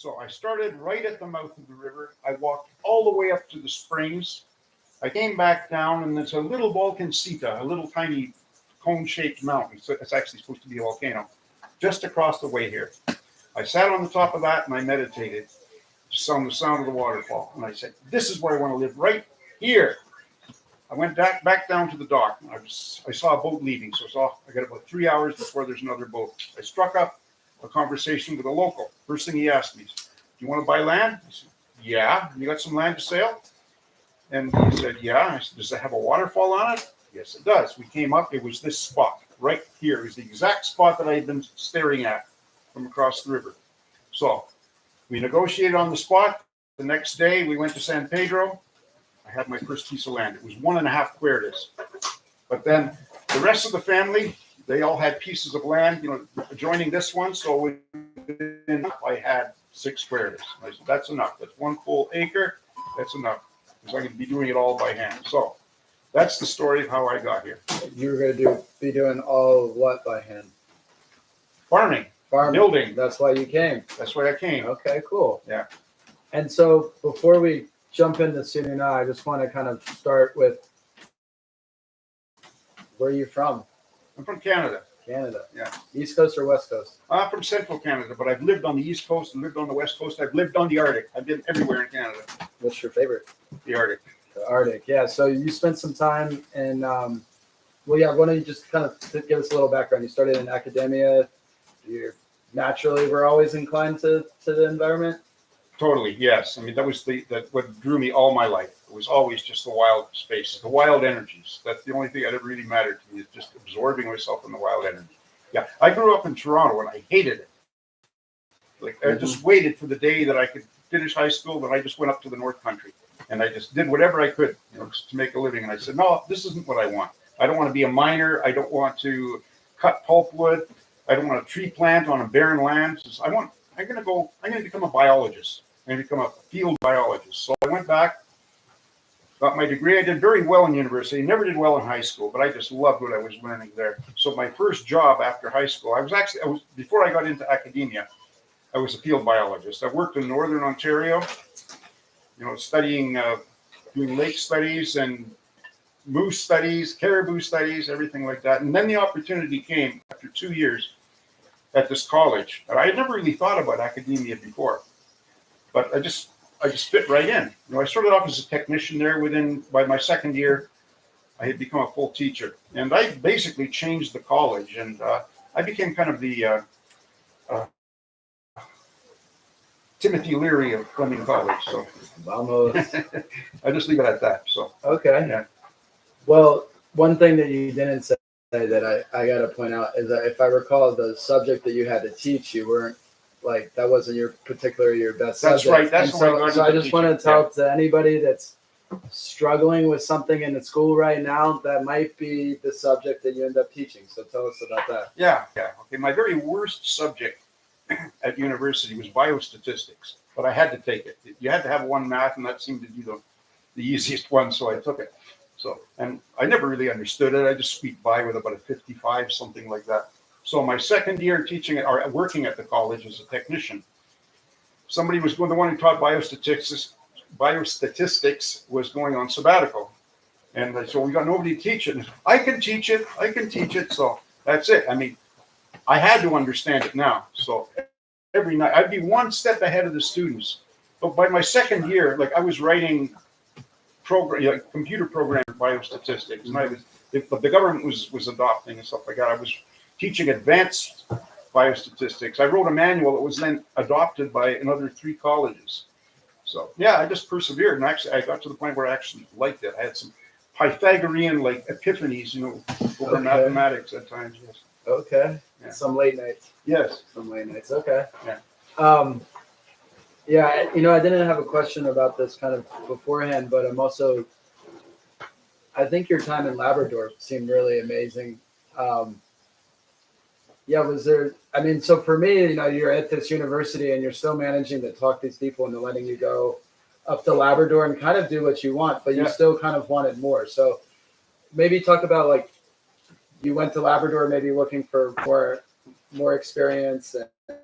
So I started right at the mouth of the river. I walked all the way up to the springs. I came back down, and there's a little volcancita, a little tiny cone-shaped mountain. So it's actually supposed to be a volcano, just across the way here. I sat on the top of that and I meditated, just on the sound of the waterfall. And I said, "This is where I want to live, right here." I went back down to the dock. I saw a boat leaving, so I got about 3 hours before there's another boat. I struck up a conversation with a local. First thing he asked me, "Do you want to buy land?" I said, "Yeah." "You got some land to sell?" And he said, "Yeah." I said, "Does it have a waterfall on it?" "Yes, it does." We came up. It was this spot right here. It was the exact spot that I had been staring at from across the river. So we negotiated on the spot. The next day, we went to San Pedro. I had my first piece of land. It was 1.5 cuerdas. But then the rest of the family, they all had pieces of land, adjoining this one. So I had 6 cuerdas. I said, "That's enough. That's 1 full acre. That's enough. Because I can be doing it all by hand." So that's the story of how I got here. You were going to be doing all what by hand? Farming, building. That's why you came. That's why I came. Okay, cool. Yeah. And so before we jump into Sununa, I just want to kind of start with, where are you from? I'm from Canada. Canada. Yeah. East Coast or West Coast? I'm from central Canada, but I've lived on the East Coast and lived on the West Coast. I've lived on the Arctic. I've been everywhere in Canada. What's your favorite? The Arctic. The Arctic, yeah. So you spent some time in, why don't you just kind of give us a little background? You started in academia. You naturally were always inclined to the environment? Totally, yes. I mean, that was what drew me all my life. It was always just the wild spaces, the wild energies. That's the only thing that ever really mattered to me, is just absorbing myself in the wild energy. Yeah, I grew up in Toronto and I hated it. Like, I just waited for the day that I could finish high school, then I just went up to the North Country and I just did whatever I could, to make a living. And I said, "No, this isn't what I want. I don't want to be a miner. I don't want to cut pulpwood. I don't want to tree plant on a barren land. I'm going to become a biologist. I'm going to become a field biologist." So I went back, got my degree. I did very well in university. Never did well in high school, but I just loved what I was learning there. So my first job after high school, before I got into academia, I was a field biologist. I worked in Northern Ontario, studying, doing lake studies and moose studies, caribou studies, everything like that. And then the opportunity came after 2 years at this college. And I had never really thought about academia before, but I just fit right in. I started off as a technician there. By my second year, I had become a full teacher, and I basically changed the college. And I became kind of the Timothy Leary of Fleming College. So Almost. I just leave it at that. So okay. Yeah. Well, one thing that you didn't say that I got to point out is that, if I recall, the subject that you had to teach, you weren't that wasn't your best subject. That's right. That's so I just want to tell to anybody that's struggling with something in the school right now, that might be the subject that you end up teaching. So tell us about that. Yeah. Okay. My very worst subject at university was biostatistics, but I had to take it. You had to have one math, and that seemed to be the easiest one, so I took it. So, and I never really understood it. I just squeaked by with about a 55, something like that. So my second year teaching or working at the college as a technician, somebody was the one who taught biostatistics was going on sabbatical. And so we got nobody to teach it. I can teach it. So that's it. I mean, I had to understand it now. So every night I'd be one step ahead of the students. But by my second year, I was writing computer program biostatistics, and the government was adopting and stuff like that. I was teaching advanced biostatistics. I wrote a manual that was then adopted by another 3 colleges. So yeah, I just persevered, and actually I got to the point where I actually liked it. I had some Pythagorean epiphanies, over mathematics at times. Yes. Okay. Yeah. Some late nights. Yes. Some late nights. Okay. Yeah. Yeah, I didn't have a question about this kind of beforehand, but I think your time in Labrador seemed really amazing. So for me, you're at this university and you're still managing to talk these people into letting you go up to Labrador and kind of do what you want, but you still kind of wanted more. So maybe talk about you went to Labrador maybe looking for more experience.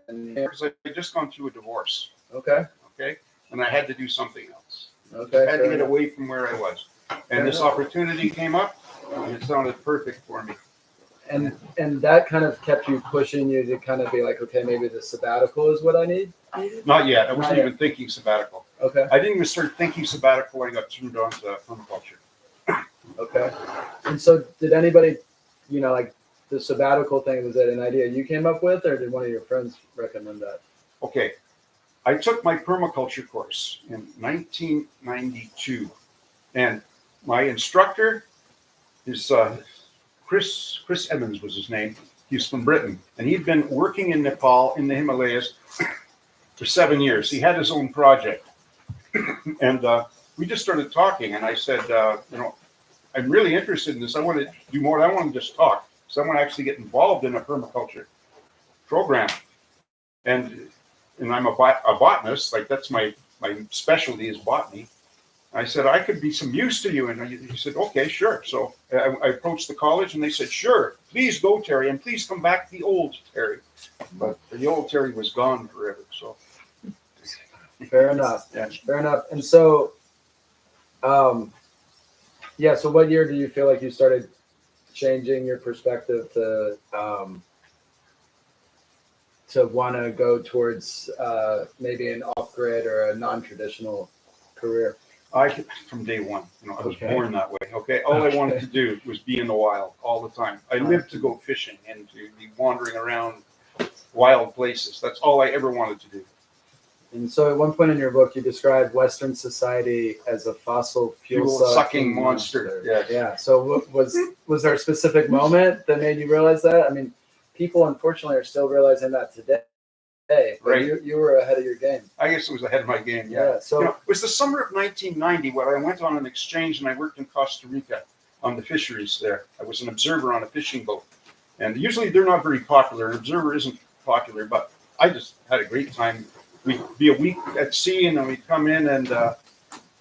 Because I had just gone through a divorce. Okay. Okay. And I had to do something else. Okay. I had to fair get enough. away from where I was. Fair And this enough. opportunity came up and it sounded perfect for me. And that kind of kept you pushing you to kind of be like, okay, maybe the sabbatical is what I need. Not yet. I wasn't Not even thinking sabbatical. Okay. I didn't even start thinking sabbatical when I got turned on to permaculture. Okay. And so, did anybody, like the sabbatical thing, was that an idea you came up with, or did one of your friends recommend that? Okay. I took my permaculture course in 1992, and my instructor is Chris Evans was his name. He's from Britain, and he'd been working in Nepal in the Himalayas for 7 years. He had his own project, and we just started talking. And I said, I'm really interested in this. I want to do more. I want to just talk. So I want to actually get involved in a permaculture program. And I'm a botanist. Like that's my specialty is botany. I said I could be some use to you, and he said, okay, sure. So I approached the college, and they said, sure, please go, Terry, and please come back the old Terry. But the old Terry was gone forever. So Fair enough. yeah. Fair enough. And so, yeah. So, what year do you feel like you started changing your perspective to want to go towards maybe an off-grid or a non-traditional career? From day one, I was Okay. born that way. Okay, all I wanted to do was be in the wild all the time. I lived to go fishing and to be wandering around wild places. That's all I ever wanted to do. And so, at one point in your book, you described Western society as a fossil fuel Fuel-sucking monster. Yes. Yeah. So, was there a specific moment that made you realize that? I mean, people unfortunately are still realizing that today. But Right. You were ahead of your game. I guess it was ahead of my game. Yeah. So It was the summer of 1990 when I went on an exchange and I worked in Costa Rica on the fisheries there. I was an observer on a fishing boat, and usually they're not very popular. An observer isn't popular, but I just had a great time. We'd be a week at sea, and then we'd come in and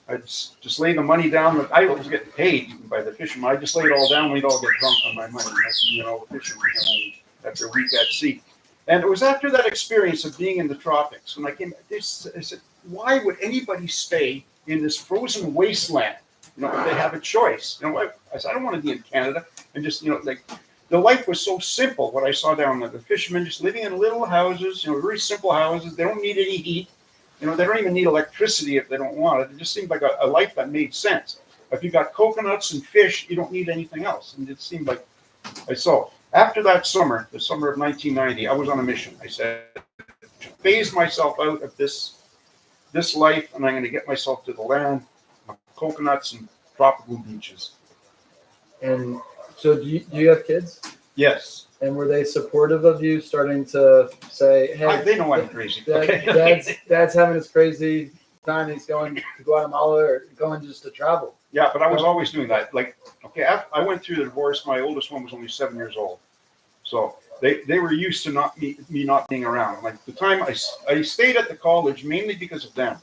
I'd just lay the money down. I was getting paid by the fishermen. I just lay it all down. We'd all get drunk on my money. Fishermen after a week at sea. And it was after that experience of being in the tropics when I came. I said, why would anybody stay in this frozen wasteland? If they have a choice. I said, I don't want to be in Canada. And just, like the life was so simple. What I saw down there, the fishermen just living in little houses, very simple houses. They don't need any heat. They don't even need electricity if they don't want it. It just seemed like a life that made sense. If you got coconuts and fish, you don't need anything else. And it seemed like I saw. After that summer, the summer of 1990, I was on a mission. I said, phase myself out of this life, and I'm going to get myself to the land, coconuts and tropical beaches. And so, do you have kids? Yes. And were they supportive of you starting to say, "Hey, They know I'm crazy." Dad's having his crazy time. He's going to Guatemala or going just to travel." Yeah, but I was always doing that. Like, okay, I went through the divorce. My oldest one was only 7 years old, so they were used to me not being around. Like the time I stayed at the college mainly because of them,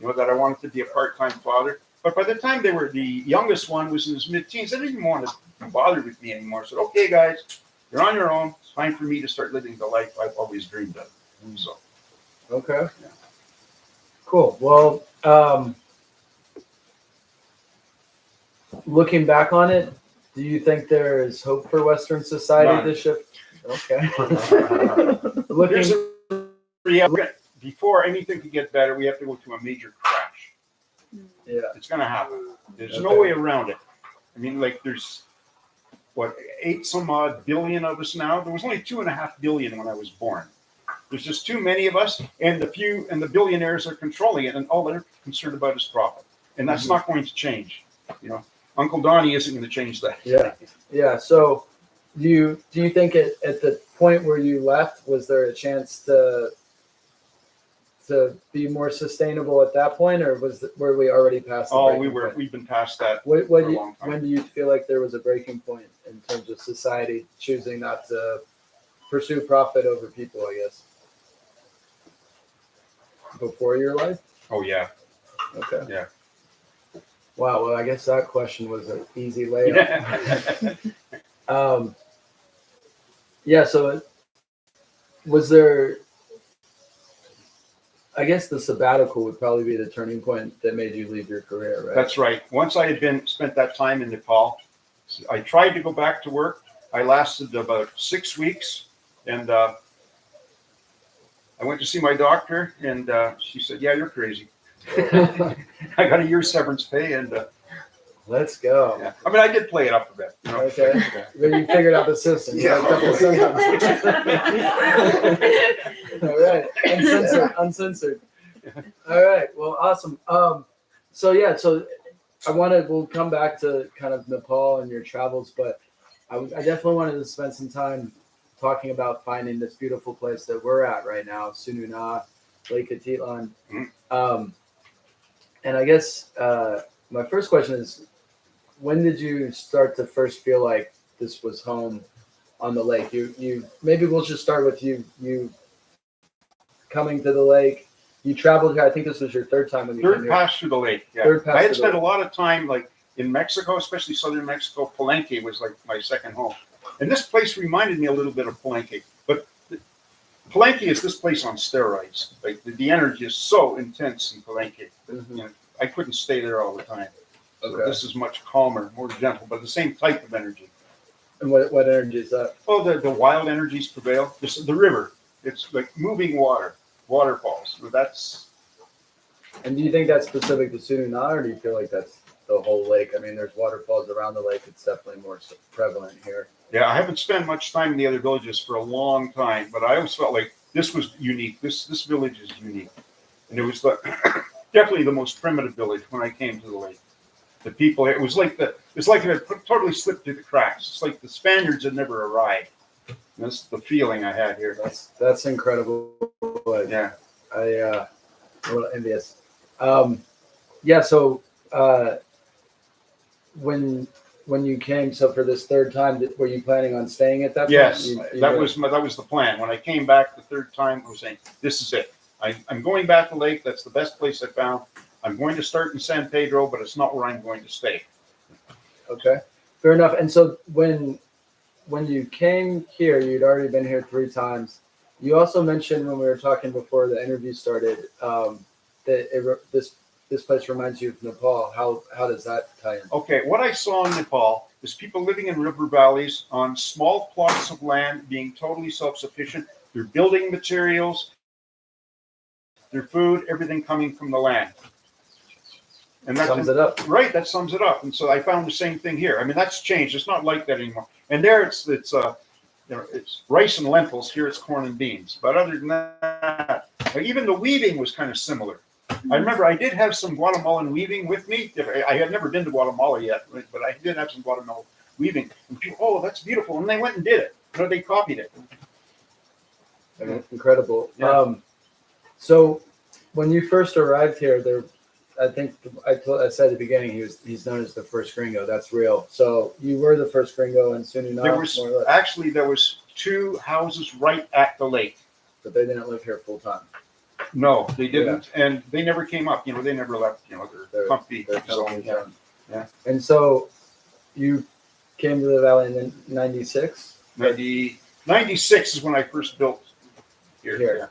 that I wanted to be a part-time father. But by the time the youngest one was in his mid-teens, they didn't even want to bother with me anymore. I said, okay, guys, you're on your own. It's time for me to start living the life I've always dreamed of. So, okay, yeah. Cool. Well, looking back on it, do you think there is hope for Western society to shift? Okay. Before anything can get better, we have to go through a major crash. Yeah. It's going to happen. There's no way around it. I mean, like there's 8 some odd billion of us now. There was only 2.5 billion when I was born. There's just too many of us, and the billionaires are controlling it, and all they're concerned about is profit, and that's not going to change. Uncle Donnie isn't going to change that. Yeah. So, do you think at the point where you left, was there a chance to be more sustainable at that point, or were we already past? We've been past that. For a long time. When do you feel like there was a breaking point in terms of society choosing not to pursue profit over people? I guess before your life. Oh yeah. Okay. Yeah. Wow. Well, I guess that question was an easy layup. Yeah. So, was there? I guess the sabbatical would probably be the turning point that made you leave your career, right? That's right. Once I had spent that time in Nepal, I tried to go back to work. I lasted about 6 weeks, and I went to see my doctor, and she said, "Yeah, you're crazy." I got a year's severance pay, and Let's go. yeah. I mean, I did play it up a bit. You know? Okay. But you figured out the system. You Yeah. got a couple of systems. All right. Uncensored. All right. Well, awesome. So yeah, so we'll come back to kind of Nepal and your travels, but I definitely wanted to spend some time talking about finding this beautiful place that we're at right now, Sununa, Lake Atitlan. And I guess my first question is, when did you start to first feel like this was home on the lake? You maybe we'll just start with you coming to the lake. You traveled here. I think this was your third time when you came Third here. pass through the lake. Yeah. Third pass I had through spent the a lot of time like in Mexico, especially southern Mexico. Palenque was like my second home, and this place reminded me a little bit of Palenque. But Palenque is this place on steroids. Like the energy is so intense in Palenque. Mhm. You know, I couldn't stay there all the time. So Okay. this is much calmer, more gentle, but the same type of energy. And what energy is that? Oh, the wild energies prevail. The river. It's like moving water, waterfalls. That's And do you think that's specific to Sununa, or do you feel like that's the whole lake? I mean, there's waterfalls around the lake. It's definitely more prevalent here. yeah. I haven't spent much time in the other villages for a long time, but I always felt like this was unique. This village is unique, and it was definitely the most primitive village when I came to the lake. The people, it's like it had totally slipped through the cracks. It's like the Spaniards had never arrived. That's the feeling I had here. That's incredible. Yeah. I'm a little envious. Yeah. So when you came, so for this third time, were you planning on staying at that point? Yes, You that knew? was the plan. When I came back the third time, I was saying, "This is it. I'm going back to the lake. That's the best place I found. I'm going to start in San Pedro, but it's not where I'm going to stay." Okay, fair enough. And so when you came here, you'd already been here 3 times. You also mentioned when we were talking before the interview started that this place reminds you of Nepal. How does that tie in? Okay, what I saw in Nepal is people living in river valleys on small plots of land, being totally self-sufficient. Their building materials, their food, everything coming from the land. And that Sums it up. Right, that sums it up. And so I found the same thing here. I mean, that's changed. It's not like that anymore. And there it's rice and lentils. Here it's corn and beans. But other than that, even the weaving was kind of similar. I remember I did have some Guatemalan weaving with me. I had never been to Guatemala yet, but I did have some Guatemalan weaving. And people, "Oh, that's beautiful." And they went and did it. You know, they copied it. I mean, incredible. Yeah. So when you first arrived here, I think I said at the beginning he's known as the first gringo. That's real. So you were the first gringo in Sununa. There was 2 houses right at the lake. But they didn't live here full time. No, they didn't, and they never came up. You know, they never left. You know, their comfy zone. Yeah. And so you came to the valley in 96? 96 is when I first built here. Yeah.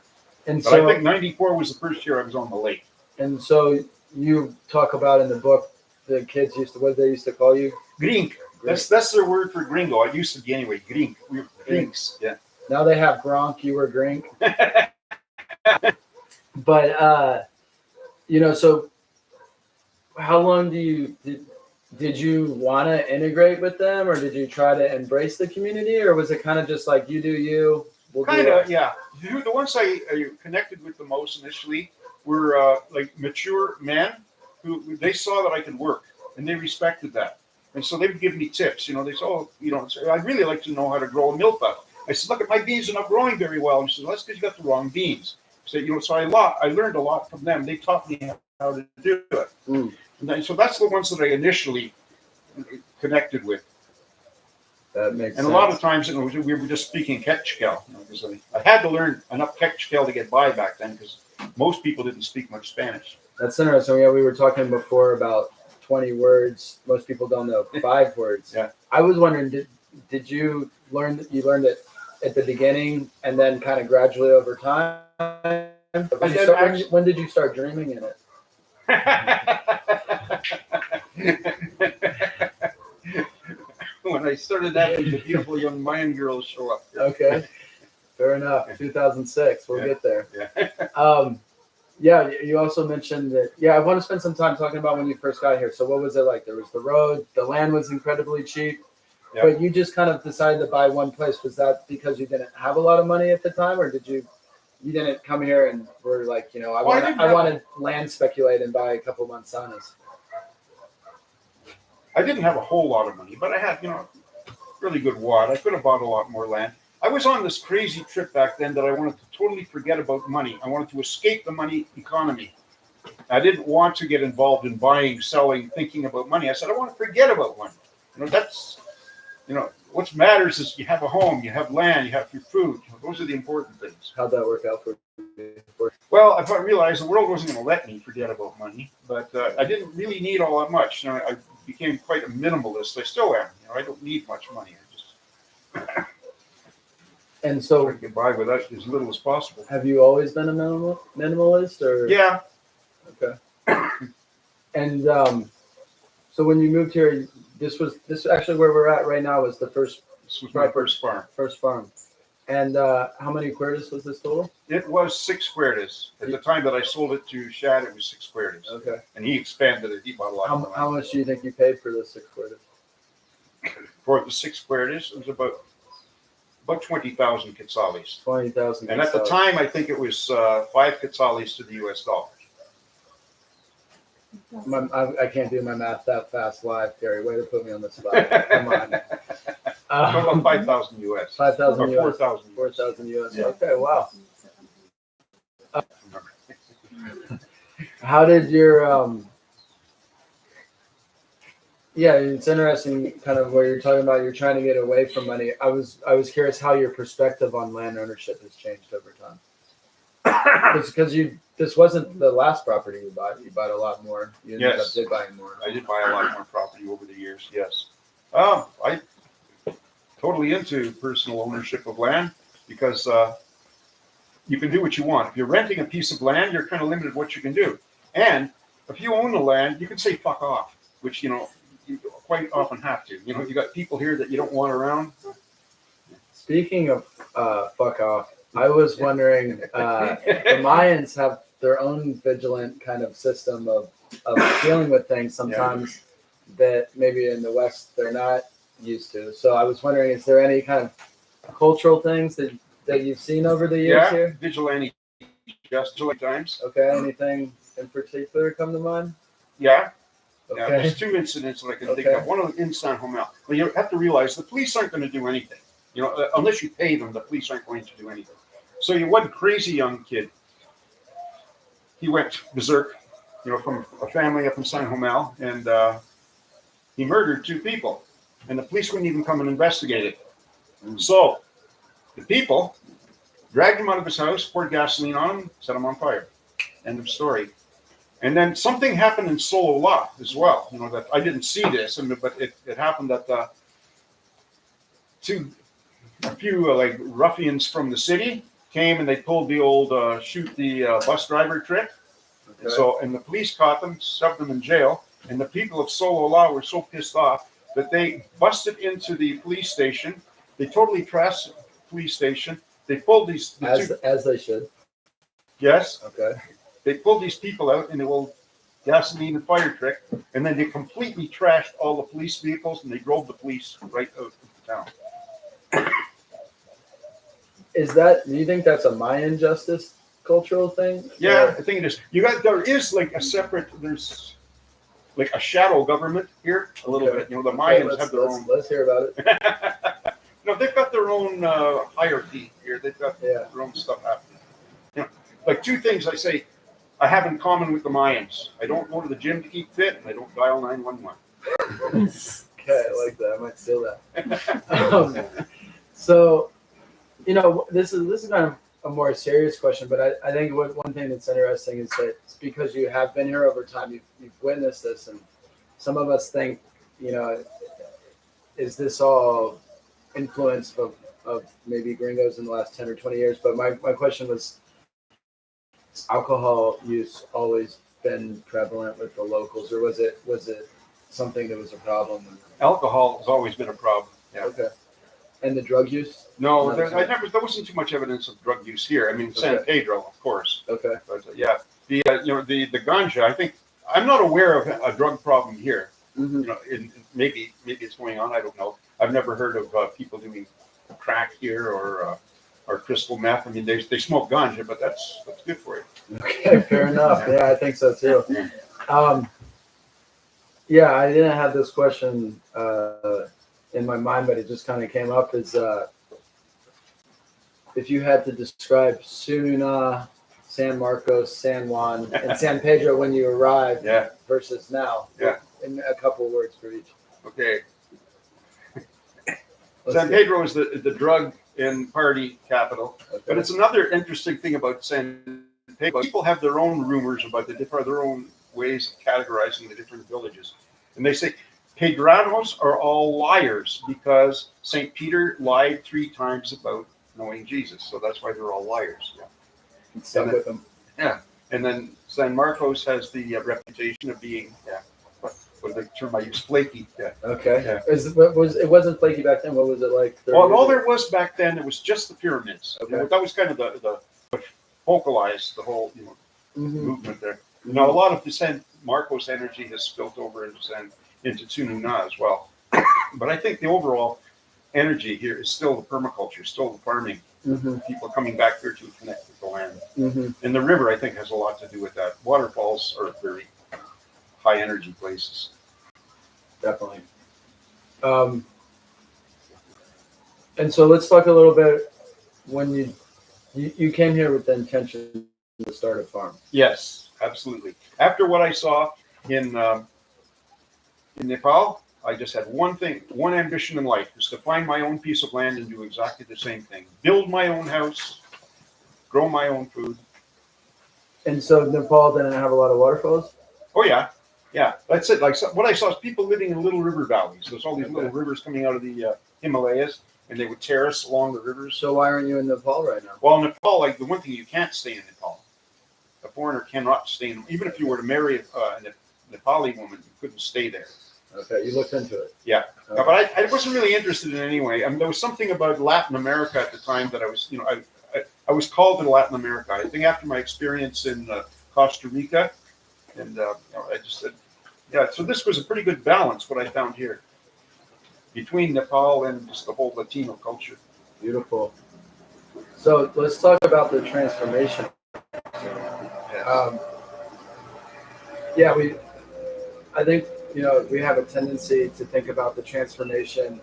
And But so I think 94 was the first year I was on the lake. And so you talk about in the book the kids what they used to call you? Grink. That's their word for gringo. I used to be anyway. Grink. We were grinks. Yeah. Now they have Gronk. You were Grink. But so how long did you want to integrate with them, or did you try to embrace the community, or was it kind of just like you do you? We'll kind of, yeah. The ones I connected with the most initially were like mature men who they saw that I could work, and they respected that. And so they would give me tips. You know, they said, "Oh, I'd really like to know how to grow a milpa." I said, "Look, my beans are not growing very well." And he said, "Well, that's because you got the wrong beans." So I learned a lot from them. They taught me how to do it. And so that's the ones that I initially connected with. That makes and sense. a lot of times we were just speaking Quechua. Because I had to learn enough Quechua to get by back then, because most people didn't speak much Spanish. That's interesting. Yeah, we were talking before about 20 words. Most people don't know 5 words. Yeah. I was wondering, did you learn it at the beginning and then kind of gradually over time? When did you start dreaming in it? When I started having the beautiful young Mayan girls show up. Okay, fair enough. 2006. We'll Yeah. get there. Yeah. Yeah, you also mentioned that. Yeah, I want to spend some time talking about when you first got here. So, what was it like? There was the road. The land was incredibly cheap. Yeah. But you just kind of decided to buy one place. Was that because you didn't have a lot of money at the time, or did you didn't come here and were like, I wanted land speculate and buy a couple Manzanas? I didn't have a whole lot of money, but I had, really good wad. I could have bought a lot more land. I was on this crazy trip back then that I wanted to totally forget about money. I wanted to escape the money economy. I didn't want to get involved in buying, selling, thinking about money. I said, I want to forget about money. What matters is you have a home, you have land, you have your food. Those are the important things. How'd that work out for you? Well, I realized the world wasn't going to let me forget about money, but I didn't really need all that much. I became quite a minimalist. I still am. I don't need much money. I just and so try to get by with that as little as possible. Have you always been a minimalist, or? Yeah. Okay. And so when you moved here, this actually where we're at right now was the first. This was my first farm. First farm. And how many cuerdas was this total? It was 6 cuerdas. At the time that I sold it to Shad, it was 6 cuerdas. Okay. And he expanded it. He bought a lot more. How much do you think you paid for the 6 cuerdas? For the 6 cuerdas, it was about 20,000 quetzales. 20,000. And at the time, I think it was 5 quetzales to the US dollar. I can't do my math that fast live, Terry. Way to put me on the spot. Come on. About 5,000 US. 5,000 US. 4,000. 4,000 US. Yeah. Okay, wow. How did your yeah, it's interesting kind of where you're talking about you're trying to get away from money. I was curious how your perspective on land ownership has changed over time. Because this wasn't the last property you bought. You bought a lot more. You ended up buying more. I did buy a lot more property over the years, yes. I totally into personal ownership of land because you can do what you want. If you're renting a piece of land, you're kind of limited what you can do. And if you own the land, you can say fuck off, which, you quite often have to. You got people here that you don't want around. Speaking of fuck off, I was wondering, the Mayans have their own vigilant kind of system of dealing with things sometimes that maybe in the West they're not used to. So I was wondering, is there any kind of cultural things that you've seen over the years here? Vigilante times. Okay, anything in particular come to mind? Yeah. Okay. Yeah, there's 2 incidents that I can think of. One of them in San Homel. Well, you have to realize the police aren't going to do anything. Unless you pay them, the police aren't going to do anything. So one crazy young kid, he went berserk, from a family up in San Homel, and he murdered 2 people, and the police wouldn't even come and investigate it. So the people dragged him out of his house, poured gasoline on him, set him on fire. End of story. And then something happened in Solo La as well. That I didn't see this, but it happened that a few like ruffians from the city came and they pulled the old shoot the bus driver trick. Okay. And the police caught them, shoved them in jail. And the people of Solo La were so pissed off that they busted into the police station. They totally trashed the police station. They pulled these as they should. Yes. Okay. They pulled these people out in the old gasoline and fire trick, and then they completely trashed all the police vehicles, and they drove the police right out of the town. Do you think that's a Mayan justice cultural thing? Yeah, I think it is. There is like there's like a shadow government here a little bit. The Mayans have their own. Let's hear about it. They've got their own hierarchy here. They've got their own stuff happening. Like 2 things I say I have in common with the Mayans. I don't go to the gym to keep fit, and I don't dial 911. Okay, I like that. I might steal that. So, this is kind of a more serious question, but I think one thing that's interesting is that it's because you have been here over time, you've witnessed this, and some of us think, is this all influence of maybe gringos in the last 10 or 20 years? But my question was, alcohol use always been prevalent with the locals, or was it something that was a problem? Alcohol has always been a problem. Yeah. Okay. And the drug use? No, there wasn't too much evidence of drug use here. I mean, San Pedro, of course. Okay. But yeah, the ganja. I think I'm not aware of a drug problem here. Mm-hmm. You know, maybe it's going on. I don't know. I've never heard of people doing crack here or crystal meth. I mean, they smoke ganja, but that's good for you. Okay, fair enough. Yeah, I think so too. Yeah, I didn't have this question in my mind, but it just kind of came up. Is if you had to describe Sununa, San Marcos, San Juan, and San Pedro when you arrived versus now, in a couple of words for each. Okay. San Pedro is the drug and party capital, but it's another interesting thing about San Pedro. People have their own rumors about their own ways of categorizing the different villages, and they say Pedranos are all liars because Saint Peter lied 3 times about knowing Jesus, so that's why they're all liars. Yeah. Stuck with them. Yeah, and then San Marcos has the reputation of being what the term I use, flaky. Yeah. Okay. Yeah. It wasn't flaky back then. What was it like? Well, all there was back then, it was just the pyramids. Okay. That was kind of the focalized the whole movement there. You know, a lot of the San Marcos energy has spilled over into Sununa as well. But I think the overall energy here is still the permaculture, still the farming. Mm-hmm. People coming back here to connect with the land. Mm-hmm. And the river, I think, has a lot to do with that. Waterfalls are very high energy places. Definitely. And so let's talk a little bit when you came here with the intention to start a farm. Yes, absolutely. After what I saw in Nepal, I just had one ambition in life, is to find my own piece of land and do exactly the same thing. Build my own house, grow my own food. And so Nepal didn't have a lot of waterfalls? Oh, yeah. Yeah, that's it. Like what I saw is people living in little river valleys. There's all these little rivers coming out of the Himalayas, and they would terrace along the rivers. So why aren't you in Nepal right now? Well, Nepal, like the one thing, you can't stay in Nepal. A foreigner cannot stay in. Even if you were to marry a Nepali woman, you couldn't stay there. Okay, you looked into it. Yeah, but I wasn't really interested in it anyway. I mean, there was something about Latin America at the time that I was, I was called to Latin America. I think after my experience in Costa Rica, and I just said, so this was a pretty good balance, what I found here, between Nepal and just the whole Latino culture. Beautiful. So let's talk about the transformation. I think, we have a tendency to think about the transformation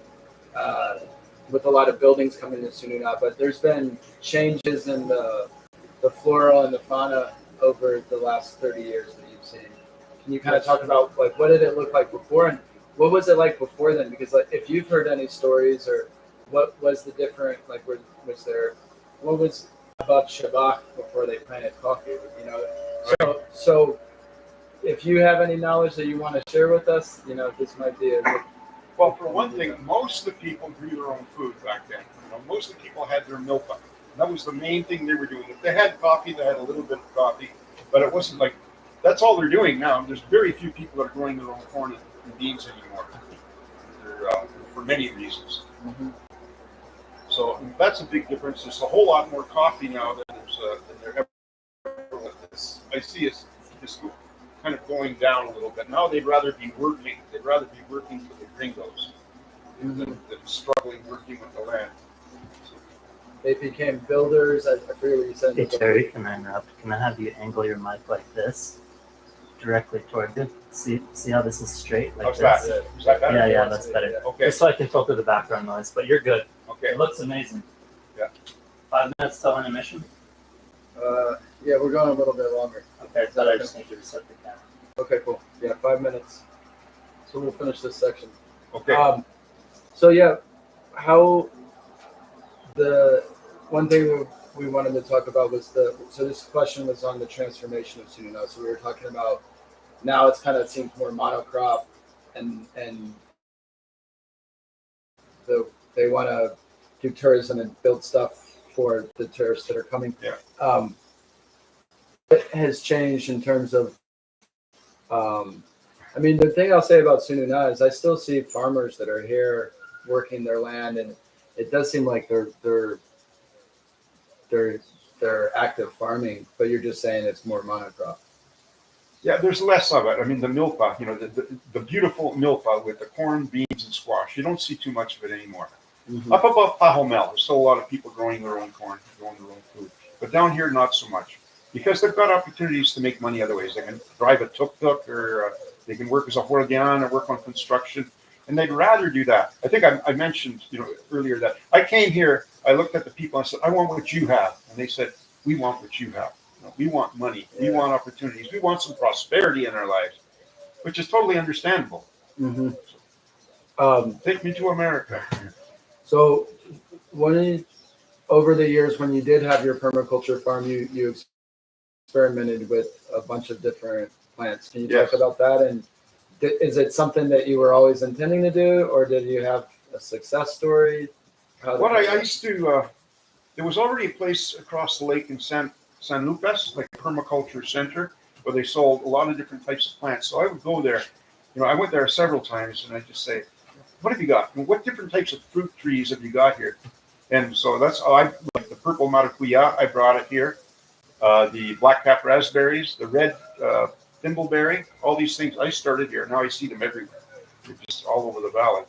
with a lot of buildings coming into Sununa, but there's been changes in the flora and the fauna over the last 30 years that you've seen. Can you kind of talk about, like, what did it look like before, and what was it like before then? Because, like, if you've heard any stories, or what was the different, like, what was above Shabak before they planted coffee, So if you have any knowledge that you want to share with us, this might be a good. Well, for one thing, most of the people grew their own food back then. Most of the people had their milpa. That was the main thing they were doing. If they had coffee, they had a little bit of coffee, but it wasn't like that's all they're doing now. There's very few people that are growing their own corn and beans anymore. For many reasons. Mm-hmm. So that's a big difference. There's a whole lot more coffee now than there ever was. I see it's kind of going down a little bit. Now they'd rather be working. They'd rather be working for the gringos than struggling working with the land. They became builders. I forget what you said. Hey Terry, can I interrupt? Can I have you angle your mic like this, directly toward you? See how this is straight? Like How's this? that? Is that better? Yeah, that's better. Yeah. Okay. Just so I can filter the background noise, but you're good. Okay. It looks amazing. Yeah. 5 minutes till intermission? We're going a little bit longer. Okay, so I just need to reset the camera. Okay, cool. Yeah, 5 minutes. So we'll finish this section. Okay. How the one thing that we wanted to talk about was this question was on the transformation of Sununa. So we were talking about now it seems more monocrop, and they want to do tourism and build stuff for the tourists that are coming. Yeah. has changed in terms of, I mean, the thing I'll say about Sununa is I still see farmers that are here working their land, and it does seem like they're they're active farming, but you're just saying it's more monocrop. Yeah, there's less of it. I mean, the milpa, the beautiful milpa with the corn, beans, and squash. You don't see too much of it anymore. Mm-hmm. Up above Pahomel, there's still a lot of people growing their own corn, growing their own food. But down here, not so much. Because they've got opportunities to make money other ways. They can drive a tuk-tuk, or they can work as a horgan or work on construction. And they'd rather do that. I think I mentioned earlier that I came here, I looked at the people, and I said, I want what you have. And they said, we want what you have. We want money. We want opportunities. We want some prosperity in our lives, which is totally understandable. Mm-hmm. Take me to America. So, over the years when you did have your permaculture farm, you experimented with a bunch of different plants. Can you Yes. talk about that? And is it something that you were always intending to do, or did you have a success story? What I used to, there was already a place across the lake in San Lucas, like a permaculture center, where they sold a lot of different types of plants. So I would go there. I went there several times, and I just say, "What have you got? What different types of fruit trees have you got here?" And so that's I like the purple maracuya. I brought it here. The black-cap raspberries, the red thimbleberry, all these things. I started here. Now I see them everywhere. They're just all over the valley.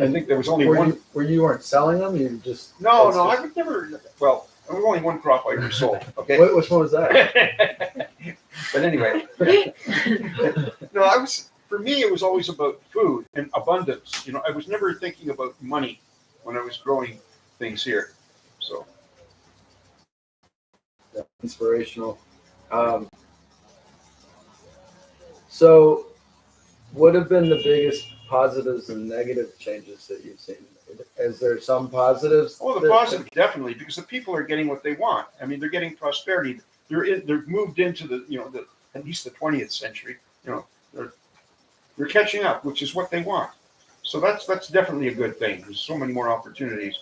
I think there was only one. Where you weren't selling them, you just No, I would never. Well, there was only one crop I ever sold. Okay. Which one was that? But anyway, for me, it was always about food and abundance. I was never thinking about money when I was growing things here. So Inspirational. So, what have been the biggest positives and negative changes that you've seen? Is there some positives? the positive definitely, because the people are getting what they want. I mean, they're getting prosperity. They're moved into at least the 20th century. They're catching up, which is what they want. So that's definitely a good thing. There's so many more opportunities.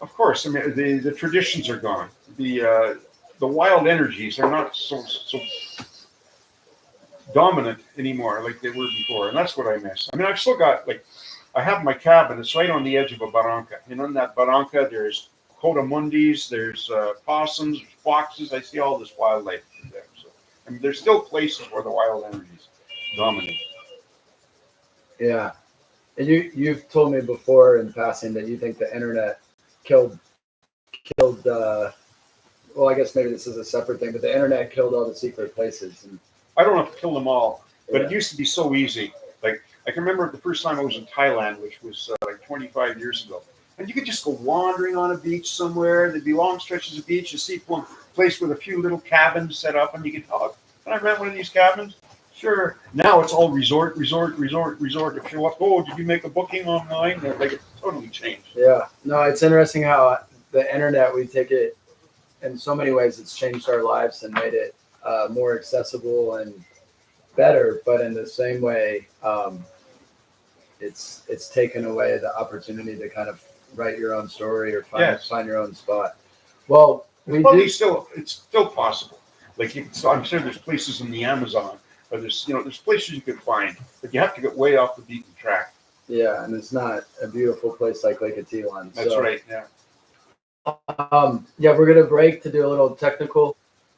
Of course, I mean the traditions are gone. The wild energies are not so dominant anymore like they were before, and that's what I miss. I mean, I've still got I have my cabin. It's right on the edge of a barranca. In that barranca, there's cotamundis, there's possums, there's foxes. I see all this wildlife there. So I mean, there's still places where the wild energies dominate. Yeah, and you've told me before in passing that you think the internet killed. Well, I guess maybe this is a separate thing, but the internet killed all the secret places. And I don't have to kill them all, but Yeah. it used to be so easy. Like I can remember the first time I was in Thailand, which was like 25 years ago, and you could just go wandering on a beach somewhere. There'd be long stretches of beach. You see one place with a few little cabins set up, and you could talk. Can I rent one of these cabins? Sure. Now it's all resort. If you're like, oh, did you make a booking online? Like it's totally changed. Yeah, no, it's interesting how the internet, we take it in so many ways. It's changed our lives and made it more accessible and better, but in the same way, it's taken away the opportunity to kind of write your own story or find your own spot. Well, it's still possible. I'm sure there's places in the Amazon, or there's places you can find, but you have to get way off the beaten track. Yeah, and it's not a beautiful place like Lake Atilan. That's right. Yeah. Yeah, we're gonna break to do a little technical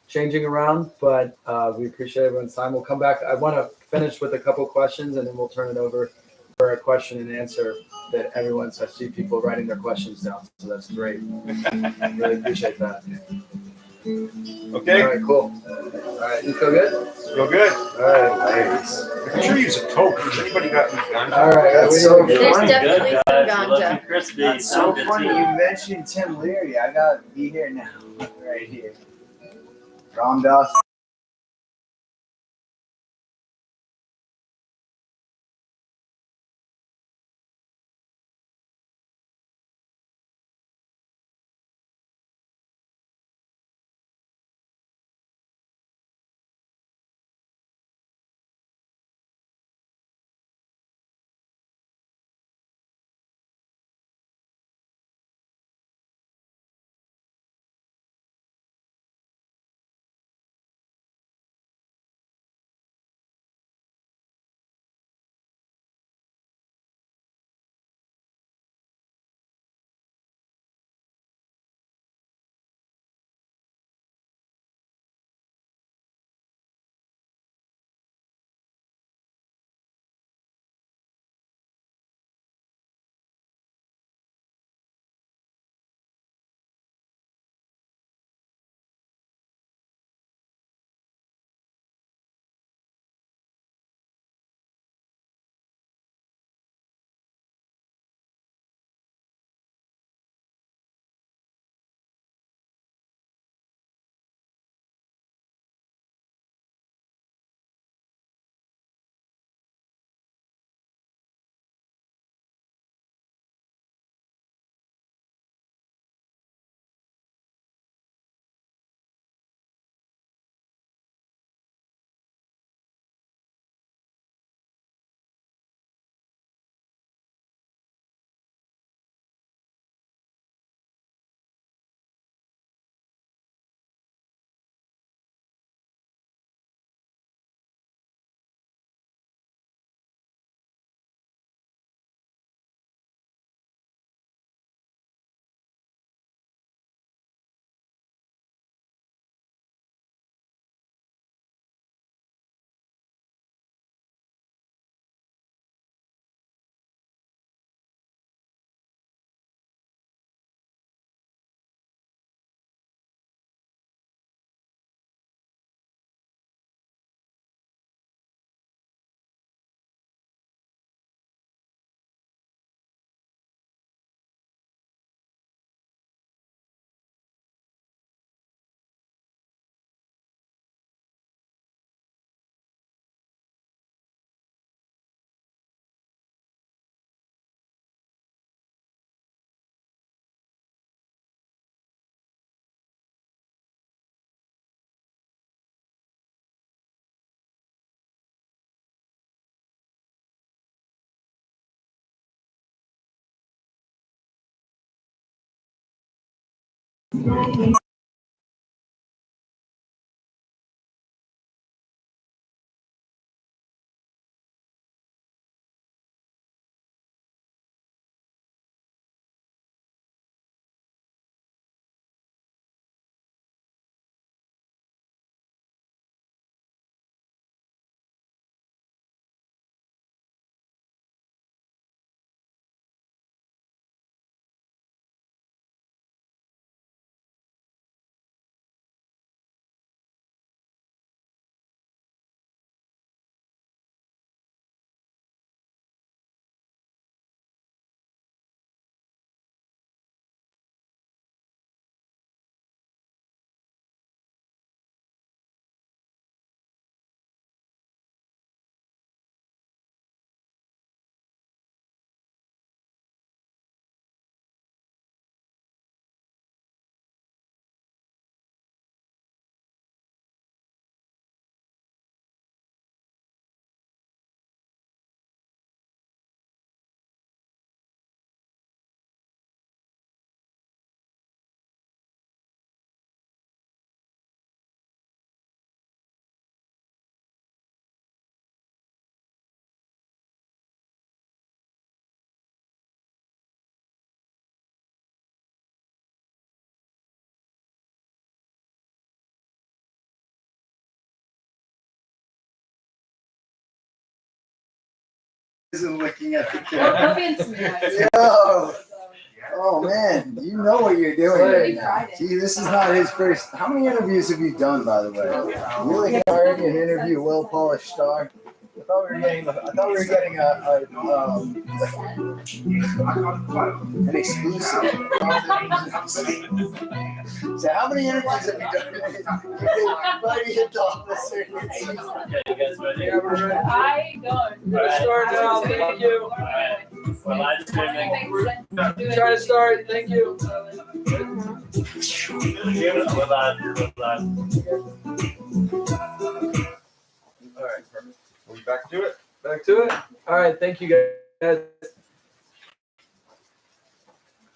changing around, but we appreciate everyone's time. We'll come back. I want to finish with a couple questions, and then we'll turn it over for a question and answer that everyone's. I see people writing their questions down, so that's great. Really appreciate that. Okay. All right, cool. All right, you feel good? Real good. All right, thanks. I could sure use a toke. Has anybody got any guns? All right, That's so we- funny. There's definitely Good, some guys. You're ganja. looking crispy. That's so Sound good funny. to You mentioned Tim Leary. I gotta be here now, right here. Ram Dass. Isn't looking at the Well, camera. put me in some guys. Yo. Oh man, you know what you're doing right now. Friday. See, this is not his first. How many interviews have you done, by the way? Really already an interview, well polished star. I thought we were getting an exclusive. So how many interviews have you done? Buddy hit the officer. Okay, you guys ready? I don't. We're gonna start now, thank you. Alright, we're live streaming. Try to start. Thank you. We're live. We're live. All right, perfect. Are we back to it? Back to it. All right, thank you guys.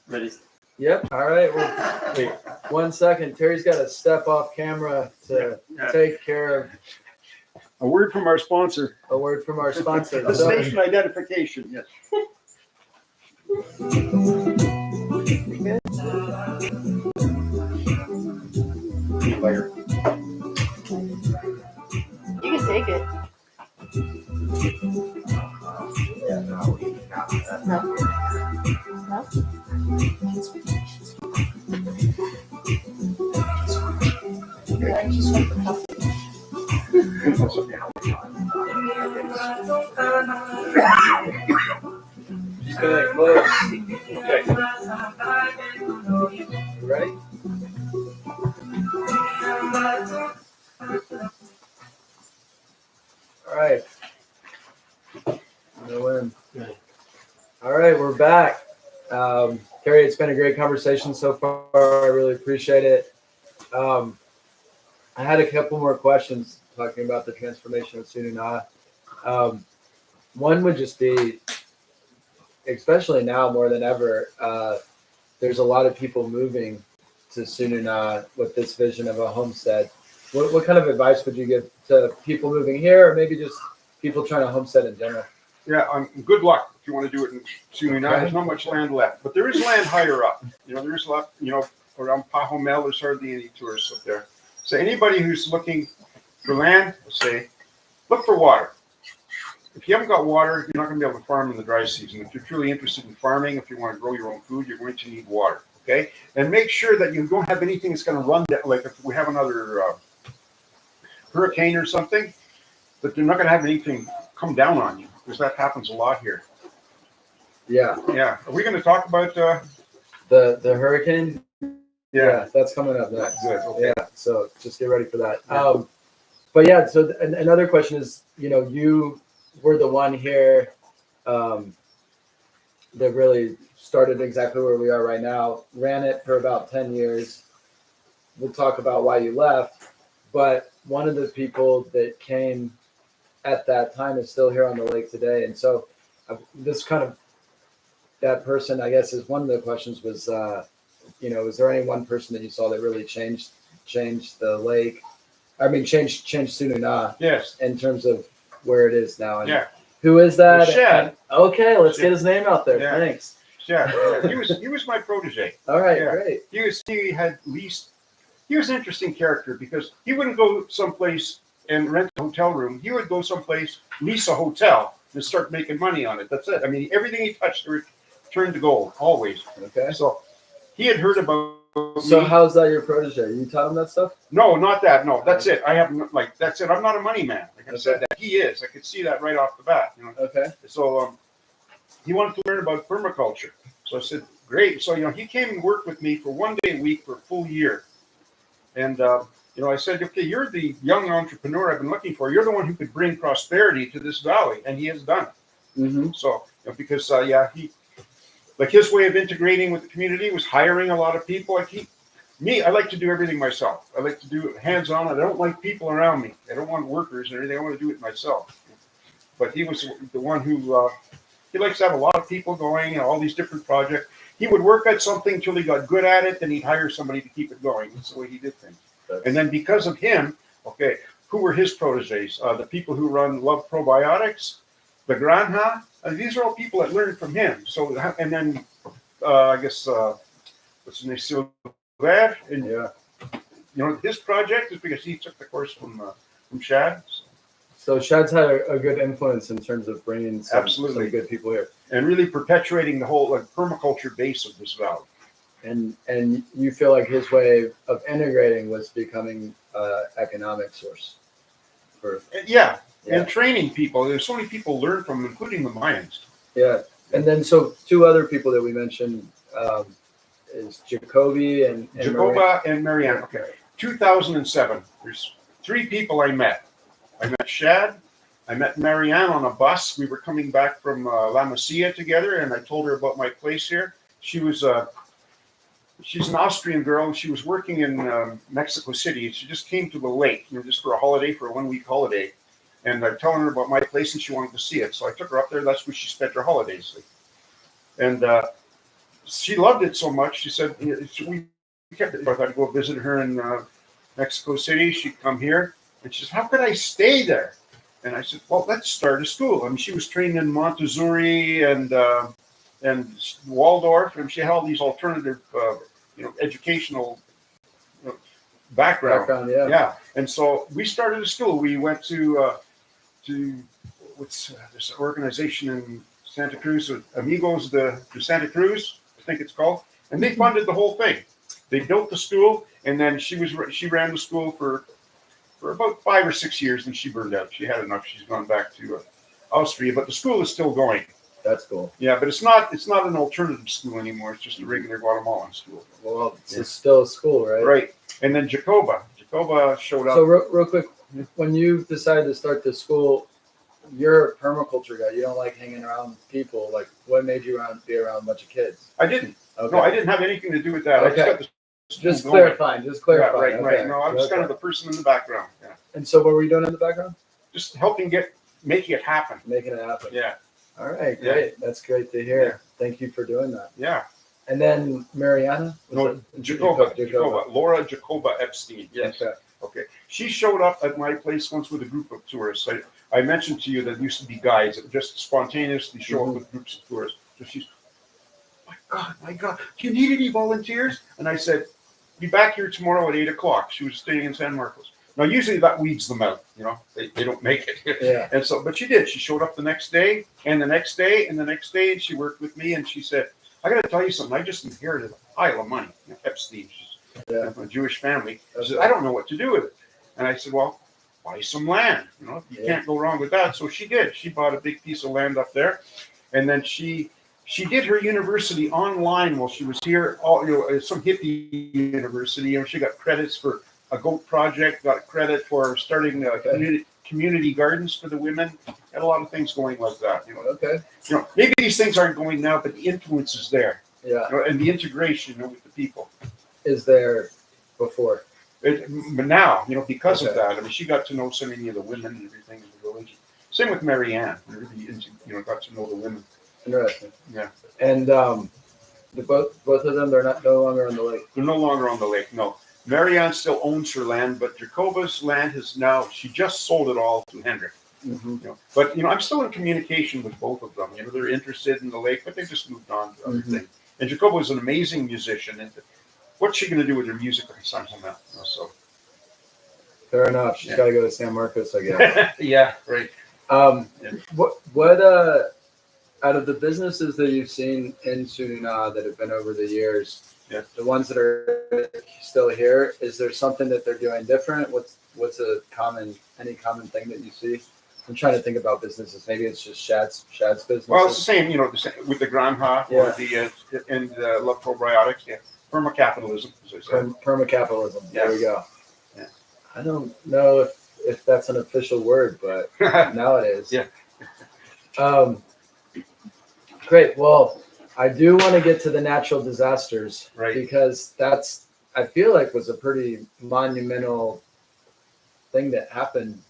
Ready? Yep. All right. Well, wait 1 second. Terry's got to step off camera to take care of A word from our sponsor. a word from our sponsor. The So- station identification, yes. Later. You can take it. Just gonna close. Okay. You ready? All right. No in. All right, we're back. Carrie, it's been a great conversation so far. I really appreciate it. I had a couple more questions talking about the transformation of Sununa. One would just be, especially now more than ever, there's a lot of people moving to Sununa with this vision of a homestead. What kind of advice would you give to people moving here, or maybe just people trying to homestead in general? Yeah, good luck if you want to do it in Sununa. There's not much land left, but there is land higher up. There is a lot, around Pahomel, there's hardly any tourists up there. So anybody who's looking for land, say, look for water. If you haven't got water, you're not going to be able to farm in the dry season. If you're truly interested in farming, if you want to grow your own food, you're going to need water, okay? And make sure that you don't have anything that's going to run down, like if we have another hurricane or something, that they're not going to have anything come down on you, because that happens a lot here. Yeah, Yeah. Are we going to talk about the hurricane. Yeah. That's coming up next. Good. Okay. Yeah, so just get ready for that. But yeah, so another question is, you were the one here that really started exactly where we are right now, ran it for about 10 years. We'll talk about why you left, but one of the people that came at that time is still here on the lake today. And so this kind of, that person, I guess, is one of the questions was, Was there any one person that you saw that really changed the lake? I mean, changed Sununa Yes. in terms of where it is now. And Yeah. who is that? Shad. Okay, let's Shad. get his name out there. Yeah. Thanks. Yeah. He was my protege. All right, Yeah. great. He was an interesting character because he wouldn't go someplace and rent a hotel room. He would go someplace, lease a hotel, and start making money on it. That's it. I mean, everything he touched turned to gold, always. Okay. So he had heard about So me. how's that your protege? You taught him that stuff? No, not that. No, that's it. I have that's it. I'm not a money man. Like I said, Okay. that he is. I could see that right off the bat. Okay. So he wanted to learn about permaculture. So I said, great. So he came and worked with me for 1 day a week for a full year. And I said, okay, you're the young entrepreneur I've been looking for. You're the one who could bring prosperity to this valley, and he has done it. Mm-hmm. So because he his way of integrating with the community was hiring a lot of people. I like to do everything myself. I like to do it hands-on. I don't like people around me. I don't want workers and everything. I want to do it myself. But he was the one who he likes to have a lot of people going, all these different projects. He would work at something till he got good at it, then he'd hire somebody to keep it going. That's the way he did things. And then because of him, who were his proteges? The people who run Love Probiotics, the Granja. These are all people that learned from him. So, and then I guess what's his name, Silver, and his project is because he took the course from Shad. So Shad's had a good influence in terms of bringing some Absolutely good people here, and really perpetuating the whole permaculture base of this valley. and you feel like his way of integrating was becoming economic source for And training people. There's so many people learn from, including the Mayans. Yeah, and then so two other people that we mentioned is Jacoby and Jacoba and Marianne. Okay. 2007. There's 3 people I met. I met Shad. I met Marianne on a bus. We were coming back from La Masia together, and I told her about my place here. She's an Austrian girl, and she was working in Mexico City. She just came to the lake, just for a holiday, for a 1-week holiday. And I'm telling her about my place, and she wanted to see it. So I took her up there. That's where she spent her holidays. And she loved it so much. She said, we kept it. If I'd go visit her in Mexico City, she'd come here. And she said, how could I stay there? And I said, well, let's start a school. I mean, she was trained in Montessori and Waldorf, and she had all these alternative, educational background. Yeah. And so we started a school. We went to what's this organization in Santa Cruz, Amigos de Santa Cruz, I think it's called, and they funded the whole thing. They built the school, and then she ran the school for about 5 or 6 years, and she burned out. She had enough. She's gone back to Austria, but the school is still going. That's cool. Yeah, but it's not an alternative school anymore. It's just a regular Guatemalan school. Well, it's still a school, right? Right. And then Jacoba showed up. So real quick, when you decided to start this school, you're a permaculture guy. You don't like hanging around people. Like, what made you be around a bunch of kids? I didn't. Okay. No, I didn't have anything to do with that. Okay. I just got the Just school clarifying. going. Yeah, right. Okay. No, I was kind of the person in the background. Yeah. And so, what were you doing in the background? Just helping making it happen. Making it happen. Yeah. All right, great. That's great to hear. Yeah. Thank you for doing that. Yeah. And then Mariana? Jacoba. Jacoba. Laura Jacoba Epstein. Yes. Okay. She showed up at my place once with a group of tourists. I mentioned to you that used to be guides that just spontaneously show up with groups of tourists. So she's, my God, do you need any volunteers? And I said, be back here tomorrow at 8 o'clock. She was staying in San Marcos. Now, usually that weeds them out, they don't make it. Yeah. And so, but she did. She showed up the next day and the next day and the next day, and she worked with me. And she said, I got to tell you something. I just inherited a pile of money. Epstein, she's from a Jewish family. She said, I don't know what to do with it. And I said, well, buy some land. You can't go wrong with that. So she did. She bought a big piece of land up there. And then she did her university online while she was here. Some hippie university. She got credits for a goat project, got credit for starting community gardens for the women. Had a lot of things going like that. Okay. Maybe these things aren't going now, but the influence is there. Yeah. And the integration with the people is there before. But now, because of that, I mean, she got to know so many of the women and everything in the village. Same with Marianne. Really, got to know the women. Interesting. Yeah. And Both of them, they're not no longer on the lake. They're no longer on the lake, no. Marianne still owns her land, but Jacoba's land has now, she just sold it all to Hendrik. Mm-hmm. But I'm still in communication with both of them. They're interested in the lake, but they just moved on to other things. And Jacoba is an amazing musician, and what's she going to do with her music when her son's home now? So Fair enough. She's got to go to San Marcos, I guess. yeah, right. What out of the businesses that you've seen in Suna that have been over the years, the ones that are still here, is there something that they're doing different? What's any common thing that you see? I'm trying to think about businesses. Maybe it's just Shad's business. Well, it's the same, the same with the Grandha or the and Love Probiotics. Yeah, permacapitalism, as I said. Permacapitalism. There we go. Yeah. I don't know if that's an official word, but now it is. Yeah. Great. Well, I do want to get to the natural disasters, right? Because I feel like was a pretty monumental thing that happened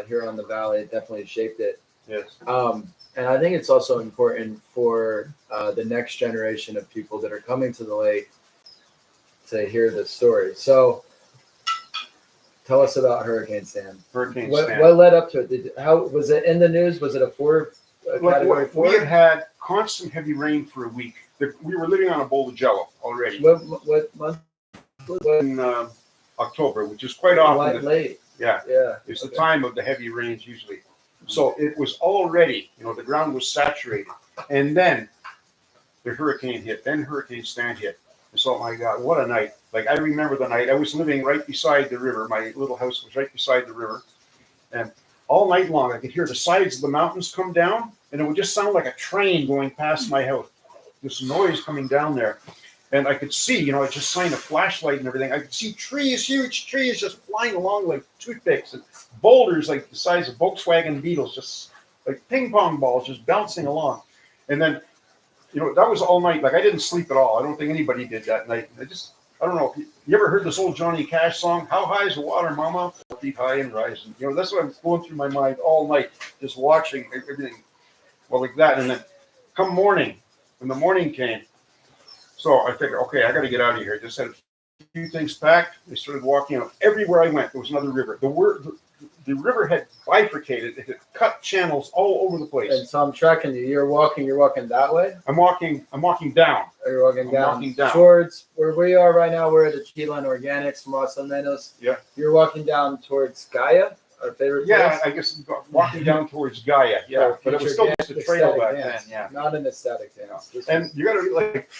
here on the valley. It definitely shaped it. Yes. And I think it's also important for the next generation of people that are coming to the lake to hear this story. So tell us about Hurricane Stan. Hurricane What Stan. led up to it? How was it in the news? Was it a category 4? We had had constant heavy rain for a week. We were living on a bowl of jello already. What month? In October, which is quite often. Late. Yeah. It's the time of the heavy rains usually. So it was already, the ground was saturated. And then the hurricane hit. Then Hurricane Stan hit. And so, my God, what a night. Like, I remember the night. I was living right beside the river. My little house was right beside the river. And all night long, I could hear the sides of the mountains come down. And it would just sound like a train going past my house. This noise coming down there. And I could see, I just shined a flashlight and everything. I could see trees, huge trees, just flying along like toothpicks, and boulders like the size of Volkswagen Beetles, just like ping pong balls, just bouncing along. And then, that was all night. Like, I didn't sleep at all. I don't think anybody did that night. I don't know. You ever heard this old Johnny Cash song? How high is the water, Mama? 4 feet high and rising. That's what was going through my mind all night, just watching everything. Well, like that. And then come morning, when the morning came, so I figured, okay, I got to get out of here. Just had a few things packed. They started walking out. Everywhere I went, there was another river. The river had bifurcated. It had cut channels all over the place. And so I'm tracking you. You're walking that way? I'm walking down. Or you're walking down. Walking down. Towards where we are right now, we're at the Chilan Organics, Los Almenos. Yeah. You're walking down towards Gaia, our favorite place. Yeah, I guess walking down towards Gaia. Yeah, but it was still just a trail back dance. then. Yeah. Not an aesthetic dance. And you got to like.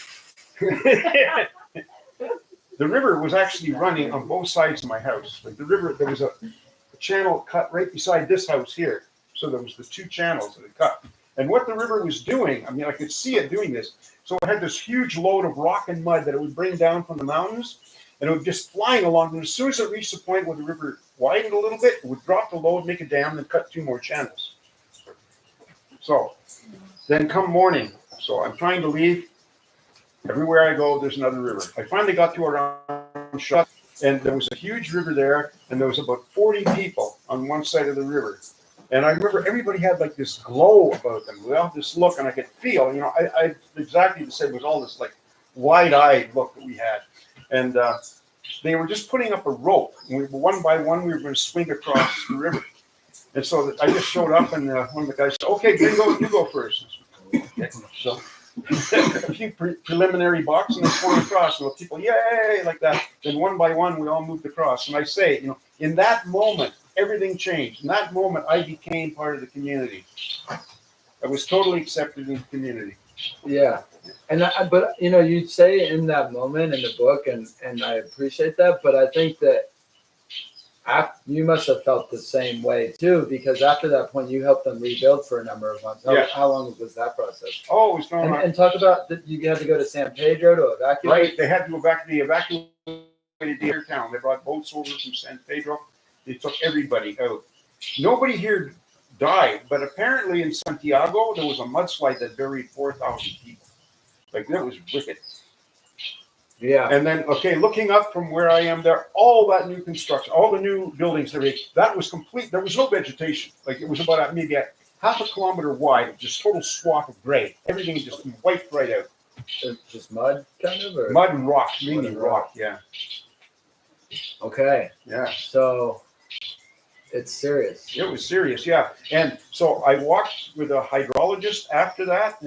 The river was actually running on both sides of my house. Like the river, there was a channel cut right beside this house here. So there was the 2 channels that it cut. And what the river was doing, I could see it doing this. So it had this huge load of rock and mud that it would bring down from the mountains, and it would just flying along. And as soon as it reached the point where the river widened a little bit, it would drop the load, make a dam, and cut 2 more channels. So then come morning. So I'm trying to leave. Everywhere I go, there's another river. I finally got to around Shut, and there was a huge river there, and there was about 40 people on one side of the river. And I remember everybody had like this glow about them. We all this look, and I could feel, I exactly the same. It was all this like wide-eyed look that we had. And they were just putting up a rope. And one by one, we were going to swing across the river. And so I just showed up, and one of the guys said, okay, Gringo, you go first. Okay. So a few preliminary boxes, and then swung across, and the people, yay, like that. Then one by one, we all moved across. And I say, in that moment, everything changed. In that moment, I became part of the community. I was totally accepted in the community. Yeah. But you say in that moment in the book, and I appreciate that, but I think that you must have felt the same way too, because after that point, you helped them rebuild for a number of months. How long was that process? Oh, it was going on. And talk about that you had to go to San Pedro to evacuate. Right, they had to go back to the evacuated town. They brought boats over from San Pedro. They took everybody out. Nobody here died, but apparently in Santiago, there was a mudslide that buried 4,000 people. Like, that was wicked. Yeah. And then, looking up from where I am there, all that new construction, all the new buildings, that was complete. There was no vegetation. Like, it was about maybe a half a kilometer wide, just total swath of gray. Everything just wiped right out. It's just mud, kind of, or Mud and rock, Mud mainly and rock. Yeah, okay. yeah. So it's serious. It was serious, yeah. And so I walked with a hydrologist after that.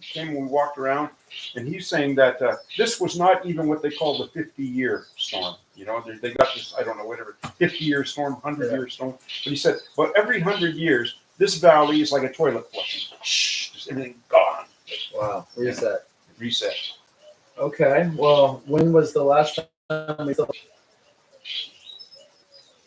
Came and we walked around, and he's saying that this was not even what they call the 50-year storm. You know, they got this, I don't know, whatever, 50-year storm, 100-year storm. But he said, but every 100 years, this valley is like a toilet flushing. Shh, just everything gone. Wow. Reset. Reset. Okay. Well, when was the last time we saw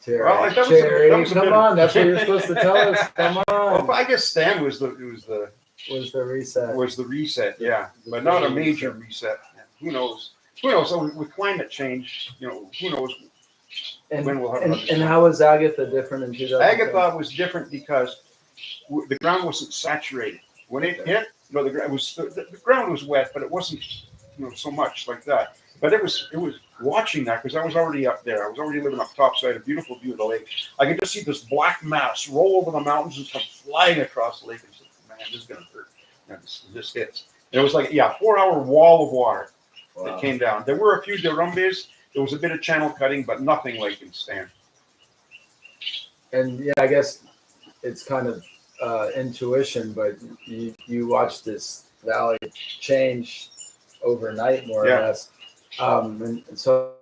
Terry? Well, that was Terry, that was a come bit- on. That's what you're supposed to tell us. Come on. Well, I guess Stan was the Was the reset. reset, yeah, but not a major reset. Who knows? Who knows? So with climate change, you know, who knows And, when we'll have and, another and storm. how was Agatha different in 2010? Agatha was different because the ground wasn't saturated. When it hit, no, the ground was wet, but it wasn't, you know, so much like that. But it was watching that because I was already up there. I was already living up top, so I had a beautiful view of the lake. I could just see this black mass roll over the mountains and come flying across the lake. And I said, man, this is gonna hurt. And this hits. And it was like, 4-hour wall of water that came down. There were a few derumbes. There was a bit of channel cutting, but nothing like in Stan. And yeah, I guess it's kind of intuition, but you watch this valley change overnight, more or less. And so,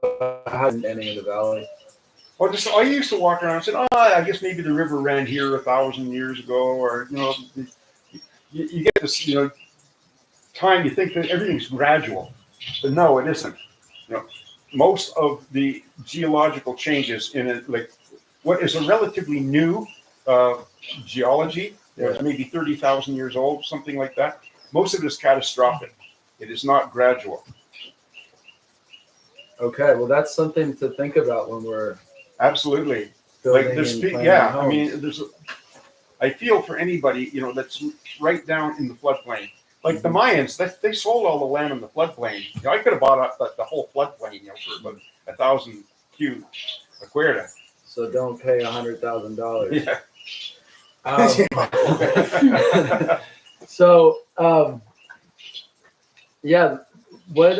how's the ending of the valley? Well, just I used to walk around and said, I guess maybe the river ran here 1,000 years ago, or you know, you get this, you know, time. You think that everything's gradual, but no, it isn't. You know, most of the geological changes in it, like what is a relatively new geology, maybe 30,000 years old, something like that. Most of it is catastrophic. It is not gradual. Okay, well, that's something to think about when we're Absolutely. building Like there's, and planning I homes. mean, I feel for anybody, you know, that's right down in the floodplain. Like the Mayans, they sold all the land in the floodplain. You know, I could have bought up the whole floodplain, you know, for about 1,000 cubic a cuerda. So don't pay $100,000. Yeah. So, yeah, what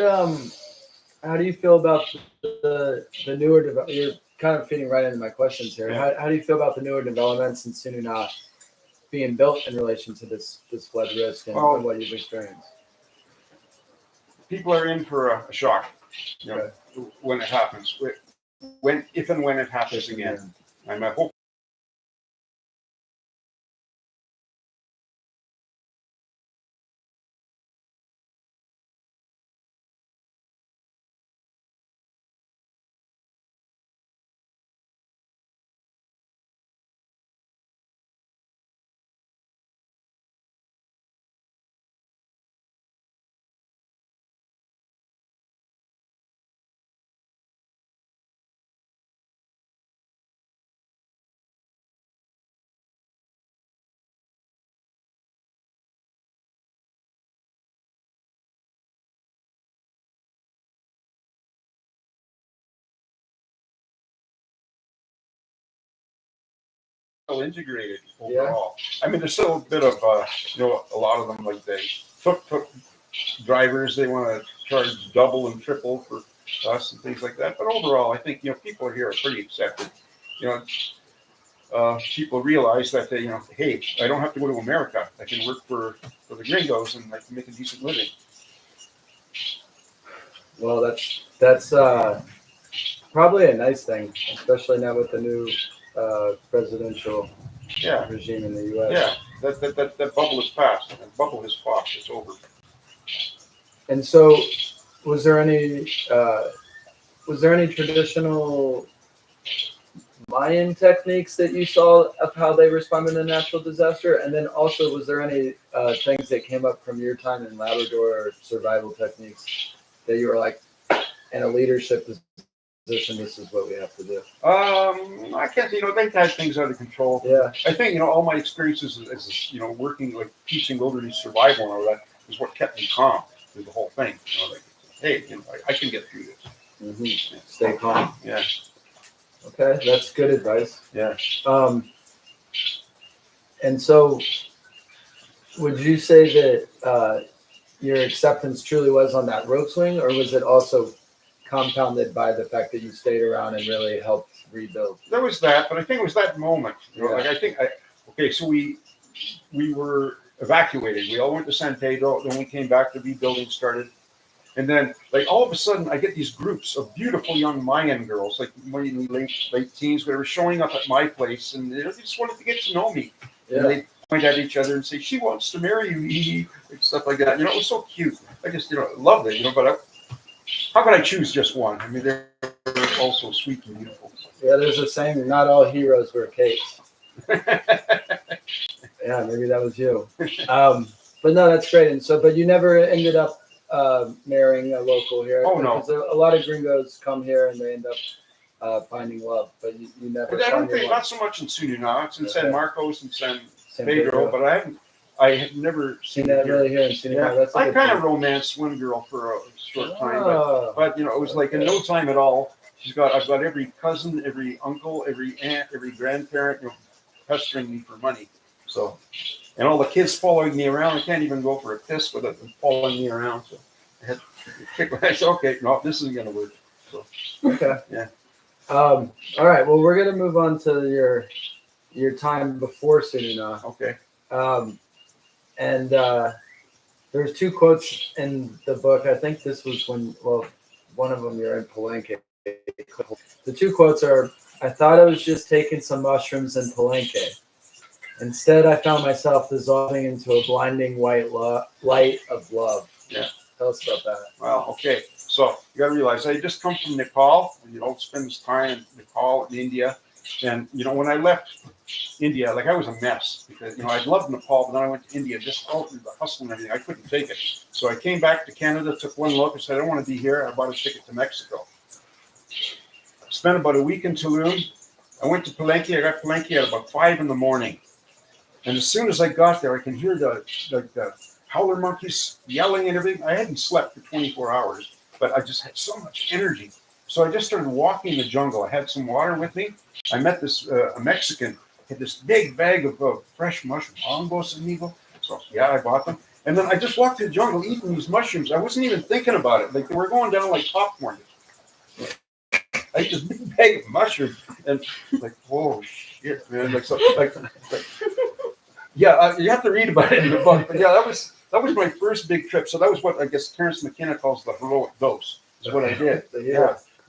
how do you feel about the newer development? You're kind of feeding right into my questions here. Yeah. How do you feel about the newer developments in Sununa being built in relation to this flood risk and what you've experienced? People are in for a shock, you know, when it happens. If and when it happens again. I'm hoping. Integrated overall. I mean, there's still a bit of, you know, a lot of them, like they took drivers, they want to charge double and triple for us and things like that. But overall, I think, you know, people here are pretty accepted. You know, people realize that they, you know, hey, I don't have to go to America. I can work for the gringos and I can make a decent living. Well, that's probably a nice thing, especially now with the new presidential regime in the U.S. Yeah, that bubble is past. That bubble has popped. It's over. And so, was there any traditional Mayan techniques that you saw of how they responded to natural disaster? And then also, was there any things that came up from your time in Labrador or survival techniques that you were like, in a leadership position, this is what we have to do? I can't, you know, they've had things out of control. Yeah. I think, you know, all my experiences as you know, working, like teaching wilderness survival and all that is what kept me calm through the whole thing. You know, like, hey, you know, I can get through this. Mm-hmm. Stay calm. Yeah. Okay, that's good advice. Yeah. And so, would you say that your acceptance truly was on that rope swing, or was it also compounded by the fact that you stayed around and really helped rebuild? There was that, but I think it was that moment. You know, Yeah. like okay, so we were evacuated. We all went to San Pedro. Then we came back. The rebuilding started, and then like all of a sudden, I get these groups of beautiful young Mayan girls, like maybe late teens, that were showing up at my place, and they just wanted to get to know me. And they point at each other and say, "She wants to marry you," and stuff like that. You know, it was so cute. I just loved it. But how could I choose just one? I mean, they're also sweet and beautiful. Yeah, there's a saying, not all heroes wear capes. Yeah, maybe that was you. But no, that's great. And so, but you never ended up marrying a local here. Oh, no. Because a lot of gringos come here and they end up finding love, but you never. But I don't found your think, one. not so much in Sununa. It's in Okay. San Marcos and San San Pedro, but I have never seen seen that it here. really here in Sunny. Yeah, That's a I good kind of thing. romanced one girl for a short time, Oh, but it was like in no time at all. I've got every cousin, every uncle, every aunt, every grandparent, pestering me for money. So, and all the kids following me around. I can't even go for a piss without them following me around. So I had to kick my ass. Okay, no, this isn't gonna work. So okay. yeah. All right. Well, we're gonna move on to your time before Sununa. Okay. And there's two quotes in the book. I think this was one of them you're in Palenque. The two quotes are, "I thought I was just taking some mushrooms in Palenque. Instead, I found myself dissolving into a blinding white light of love." Yeah. Tell us about that. Well, okay. So you got to realize I just come from Nepal. Spend this time in Nepal and India, and when I left India, like I was a mess because I loved Nepal, but then I went to India, just all through the hustle and everything. I couldn't take it, so I came back to Canada, took one look, and said I don't want to be here. I bought a ticket to Mexico. Spent about a week in Tulum. I went to Palenque. I got Palenque at about 5 a.m, and as soon as I got there, I can hear the howler monkeys yelling and everything. I hadn't slept for 24 hours, but I just had so much energy. So I just started walking the jungle. I had some water with me. I met this a Mexican. Had this big bag of fresh mushrooms, hongos amigo. So yeah, I bought them. And then I just walked through the jungle eating these mushrooms. I wasn't even thinking about it. Like they were going down like popcorn. I ate this big bag of mushrooms and like, whoa, shit, man! Yeah, you have to read about it in the book. But yeah, that was my first big trip. So that was what I guess Terrence McKenna calls the heroic dose. Is what I did.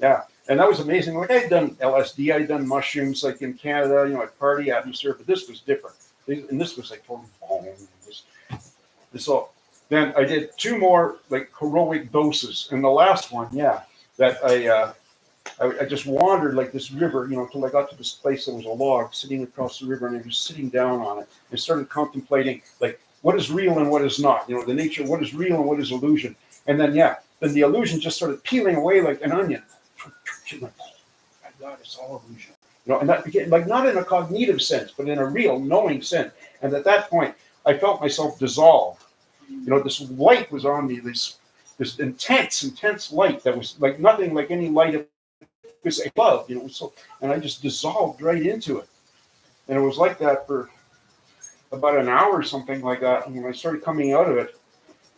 Yeah. And that was amazing. Like I had done LSD, I had done mushrooms, like in Canada, at party atmosphere, but this was different. And this was like totally boom. This all. Then I did 2 more like heroic doses, and the last one, that I just wandered like this river, until I got to this place that was a log sitting across the river, and I was sitting down on it and started contemplating like what is real and what is not. The nature, what is real and what is illusion, and then the illusion just started peeling away like an onion. Like, oh my God, it's all illusion. And that became like not in a cognitive sense, but in a real knowing sense. And at that point, I felt myself dissolve. This light was on me, this intense light that was like nothing like any light of love. And I just dissolved right into it. And it was like that for about an hour or something like that. And when I started coming out of it,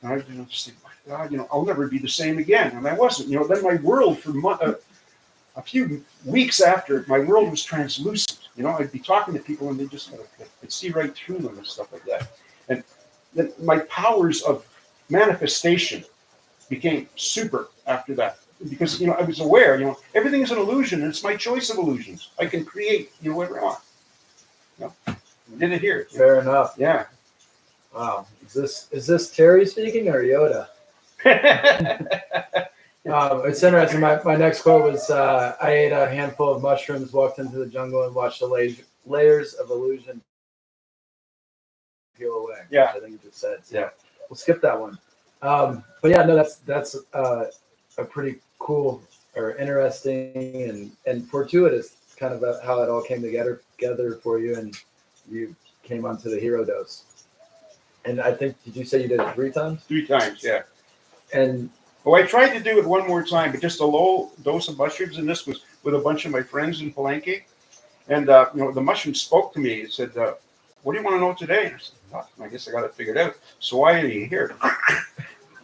and I just think, my God, I'll never be the same again. And I wasn't. Then my world for a few weeks after, my world was translucent. I'd be talking to people and they just I'd see right through them and stuff like that. And then my powers of manifestation became super after that. Because, I was aware, everything is an illusion and it's my choice of illusions. I can create, whatever I want. I did it here. Fair enough. Yeah. Wow. Is this Terry speaking or Yoda? It's interesting. My next quote was, I ate a handful of mushrooms, walked into the jungle, and watched the layers of illusion peel away. Yeah. I think you just said. So Yeah. We'll skip that one. But yeah, no, that's a pretty cool or interesting and fortuitous kind of how it all came together for you, and you came onto the hero dose. And I think, did you say you did it 3 times? 3 times, yeah. And I tried to do it one more time, but just a low dose of mushrooms, and this was with a bunch of my friends in Palenque. And the mushroom spoke to me. It said, "What do you want to know today?" And I said, "Nothing. I guess I got it figured out. So why are you here?"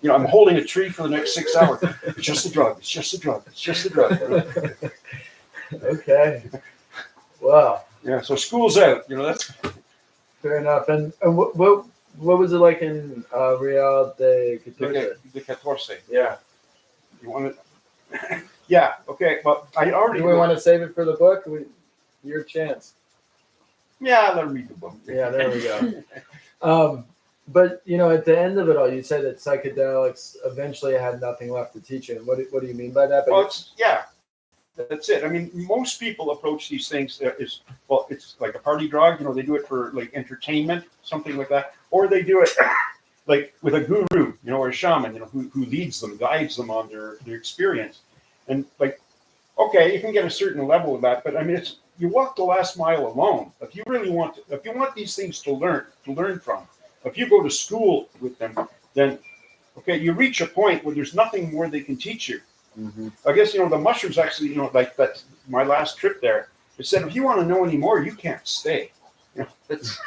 I'm holding a tree for the next 6 hours. It's just a drug. It's just a drug. It's just a drug. Okay. Wow. Yeah. So school's out. That's Fair enough. And what was it like in Real de Catorce? the 14. Yeah. You want it? Yeah. Okay. But I already. Do we want to save it for the book? Your chance. Yeah. Let me read the book. Yeah, there we go. But at the end of it all, you said that psychedelics eventually had nothing left to teach you. And what do you mean by that? Well, that's it. I mean, most people approach these things it's like a party drug. They do it for like entertainment, something like that, or they do it like with a guru, or a shaman, who leads them, guides them on their experience. And like, okay, you can get a certain level of that, but I mean, you walk the last mile alone. If you really want these things to learn from, if you go to school with them, then okay, you reach a point where there's nothing more they can teach you. Mm-hmm. I guess the mushrooms actually, like that's my last trip there. It said if you want to know any more, you can't stay. That's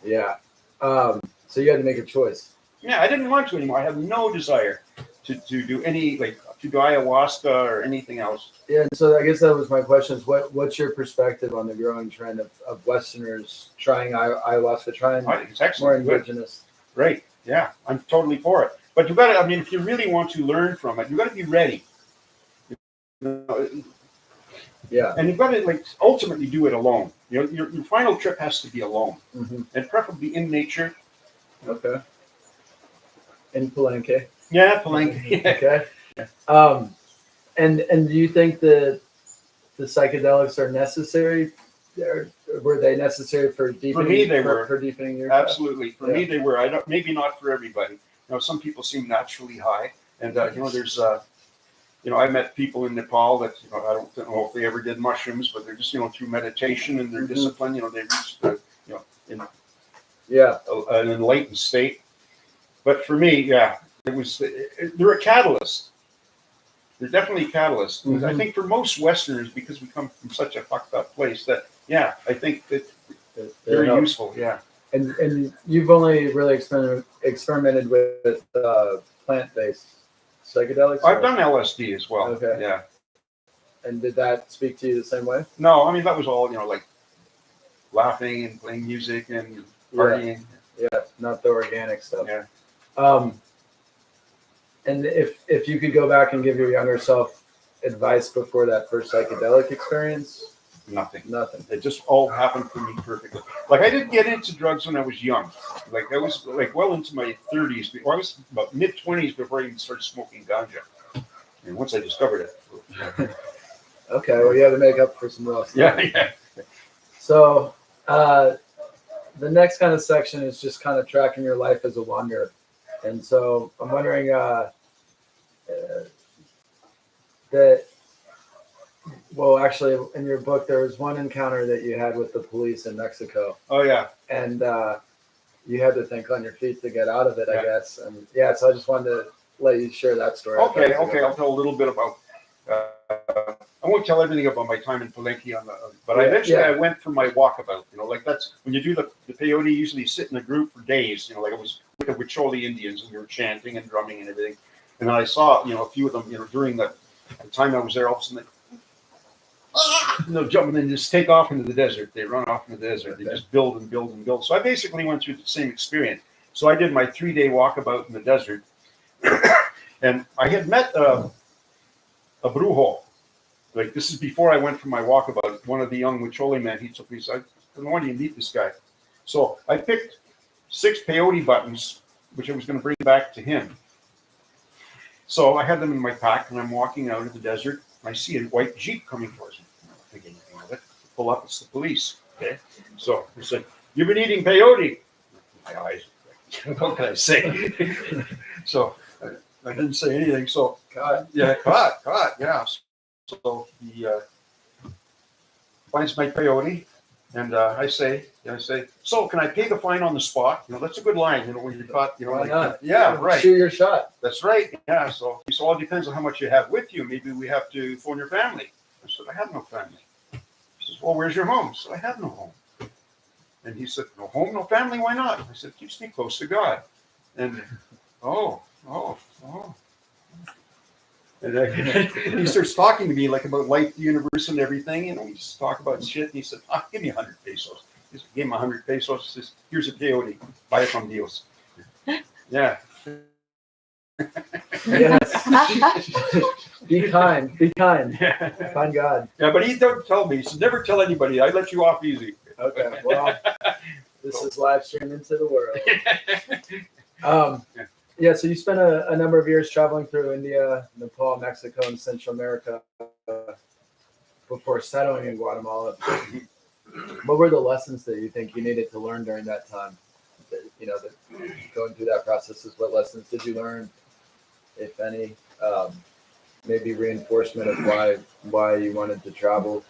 Yeah. So you had to make a choice. yeah. I didn't want to anymore. I have no desire to do any to do ayahuasca or anything else. Yeah. And so I guess that was my question: is what's your perspective on the growing trend of Westerners trying ayahuasca, trying I think it's more excellent. Good. indigenous? Great. Yeah, I'm totally for it. But you got to. I mean, if you really want to learn from it, you got to be ready. Yeah. And you've got to ultimately do it alone. Your final trip has to be alone, Mm-hmm. and preferably in nature. Okay. In Palenque. Yeah, Palenque. Okay. And do you think that the psychedelics are necessary? Were they necessary for deepening? For me, they were. For deepening your Absolutely. For Yeah. me, they were. Maybe not for everybody. Some people seem naturally high, and there's I met people in Nepal that I don't know if they ever did mushrooms, but they're just through meditation and their Mhm. discipline, they reached in Yeah. an enlightened state. But for me, yeah, they're a catalyst. They're definitely a catalyst. Mhm. I think for most Westerners, because we come from such a fucked up place, that I think that very help. useful. Yeah. And you've only really experimented with plant-based psychedelics? I've done LSD as well. Okay. Yeah. And did that speak to you the same way? No, I mean that was all like laughing and playing music and partying. Yeah, not the organic stuff. Yeah. And if you could go back and give your younger self advice before that first psychedelic experience, Nothing. nothing. It just all happened for me perfectly. Like I didn't get into drugs when I was young. Like I was well into my 30s. Before I was about mid-20s before I even started smoking ganja. And once I discovered it. Okay, well you had to make up for some lost time. Yeah. So the next kind of section is just kind of tracking your life as a wanderer. And so I'm wondering actually in your book, there was one encounter that you had with the police in Mexico. Oh yeah. And you had to think on your feet to get out of it, I Yeah. guess. And so I just wanted to let you share that story. Okay. I'll tell a little bit about. I won't tell everything about my time in Palenque but eventually I went for my walkabout. That's when you do the peyote. Usually you sit in a group for days. Like it was with the Huicholi Indians, and we were chanting and drumming and everything. And then I saw a few of them. During the time I was there, all of a sudden jump and then just take off into the desert. They run off into the desert. They just build and build and build. So I basically went through the same experience. So I did my 3-day walkabout in the desert, and I had met a brujo. Like this is before I went for my walkabout. One of the young Huicholi men, he took me. So I said, "Why do you meet this guy?" So I picked 6 peyote buttons, which I was going to bring back to him. So I had them in my pack, and I'm walking out of the desert. And I see a white Jeep coming towards me. I don't think anything of it. Pull up, it's the police. Okay. So he said, "You've been eating peyote." My eyes. What can I say? So I didn't say anything. So God. caught. Yeah. So he finds my peyote, and I say, "So can I pay the fine on the spot?" That's a good line. When you're caught. Why not? Yeah, right. Shoot your shot. That's right. Yeah. So it all depends on how much you have with you. Maybe we have to phone your family. I said, "I have no family." He says, "Well, where's your home?" I said, "I have no home." And he said, "No home, no family. Why not?" I said, "Keeps me close to God." And Oh, oh, oh. And he starts talking to me like about life, the universe, and everything. We just talk about shit. And he said, "Give me 100 pesos." He gave him 100 pesos. He says, "Here's a peyote. Buy it from Dios." Yeah. Yes. Be kind. Be kind. Yeah. Find God. Yeah, but he don't tell me. He said, "Never tell anybody. I let you off easy." Okay. Well, this is live streamed into the world. Yeah. So you spent a number of years traveling through India, Nepal, Mexico, and Central America before settling in Guatemala. What were the lessons that you think you needed to learn during that time? Going through that process, is what lessons did you learn, if any? Maybe reinforcement of why you wanted to travel.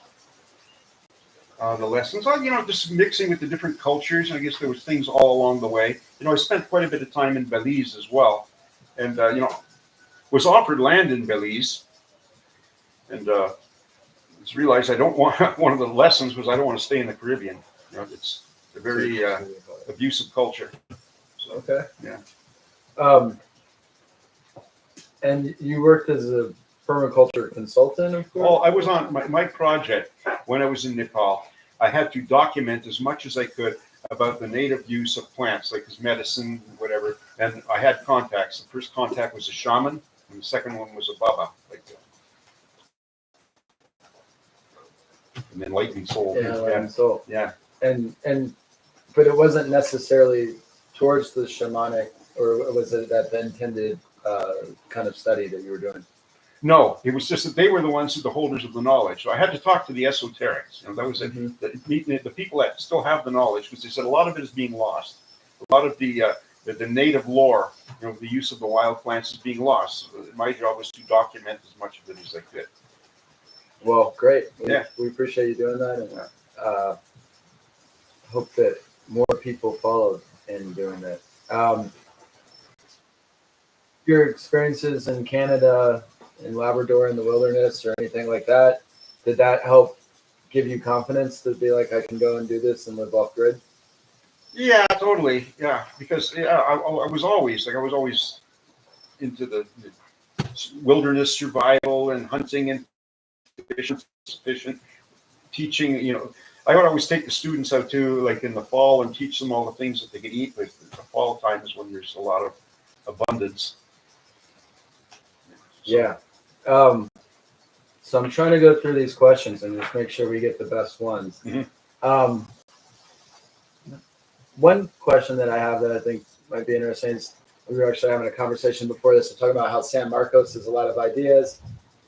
The lessons, just mixing with the different cultures. I guess there was things all along the way. I spent quite a bit of time in Belize as well, and was offered land in Belize, and just realized I don't want. One of the lessons was I don't want to stay in the Caribbean. It's a very abusive culture. So, Okay. yeah. And you worked as a permaculture consultant, of course? Oh, I was on my project when I was in Nepal. I had to document as much as I could about the native use of plants, like as medicine, whatever. And I had contacts. The first contact was a shaman, and the second one was a baba, like an enlightened soul. Yeah, enlightened soul. Yeah. But it wasn't necessarily towards the shamanic, or was it that the intended kind of study that you were doing? No, it was just that they were the ones who the holders of the knowledge. So I had to talk to the esoterics. That was it. The people that still have the knowledge, because they said a lot of it is being lost. A lot of the native lore, the use of the wild plants is being lost. So my job was to document as much of it as I could. Well, great. Yeah. We appreciate you doing that, and hope that more people followed in doing that. Your experiences in Canada, in Labrador, in the wilderness, or anything like that, did that help give you confidence to be like, I can go and do this and live off grid? Yeah, totally. Yeah, because I was always into the wilderness survival and hunting and fishing, teaching. I would always take the students out too, like in the fall, and teach them all the things that they could eat. But the fall time is when there's a lot of abundance. Yeah. So I'm trying to go through these questions and just make sure we get the best ones. Mm-hmm. One question that I have that I think might be interesting is we were actually having a conversation before this, talking about how San Marcos has a lot of ideas.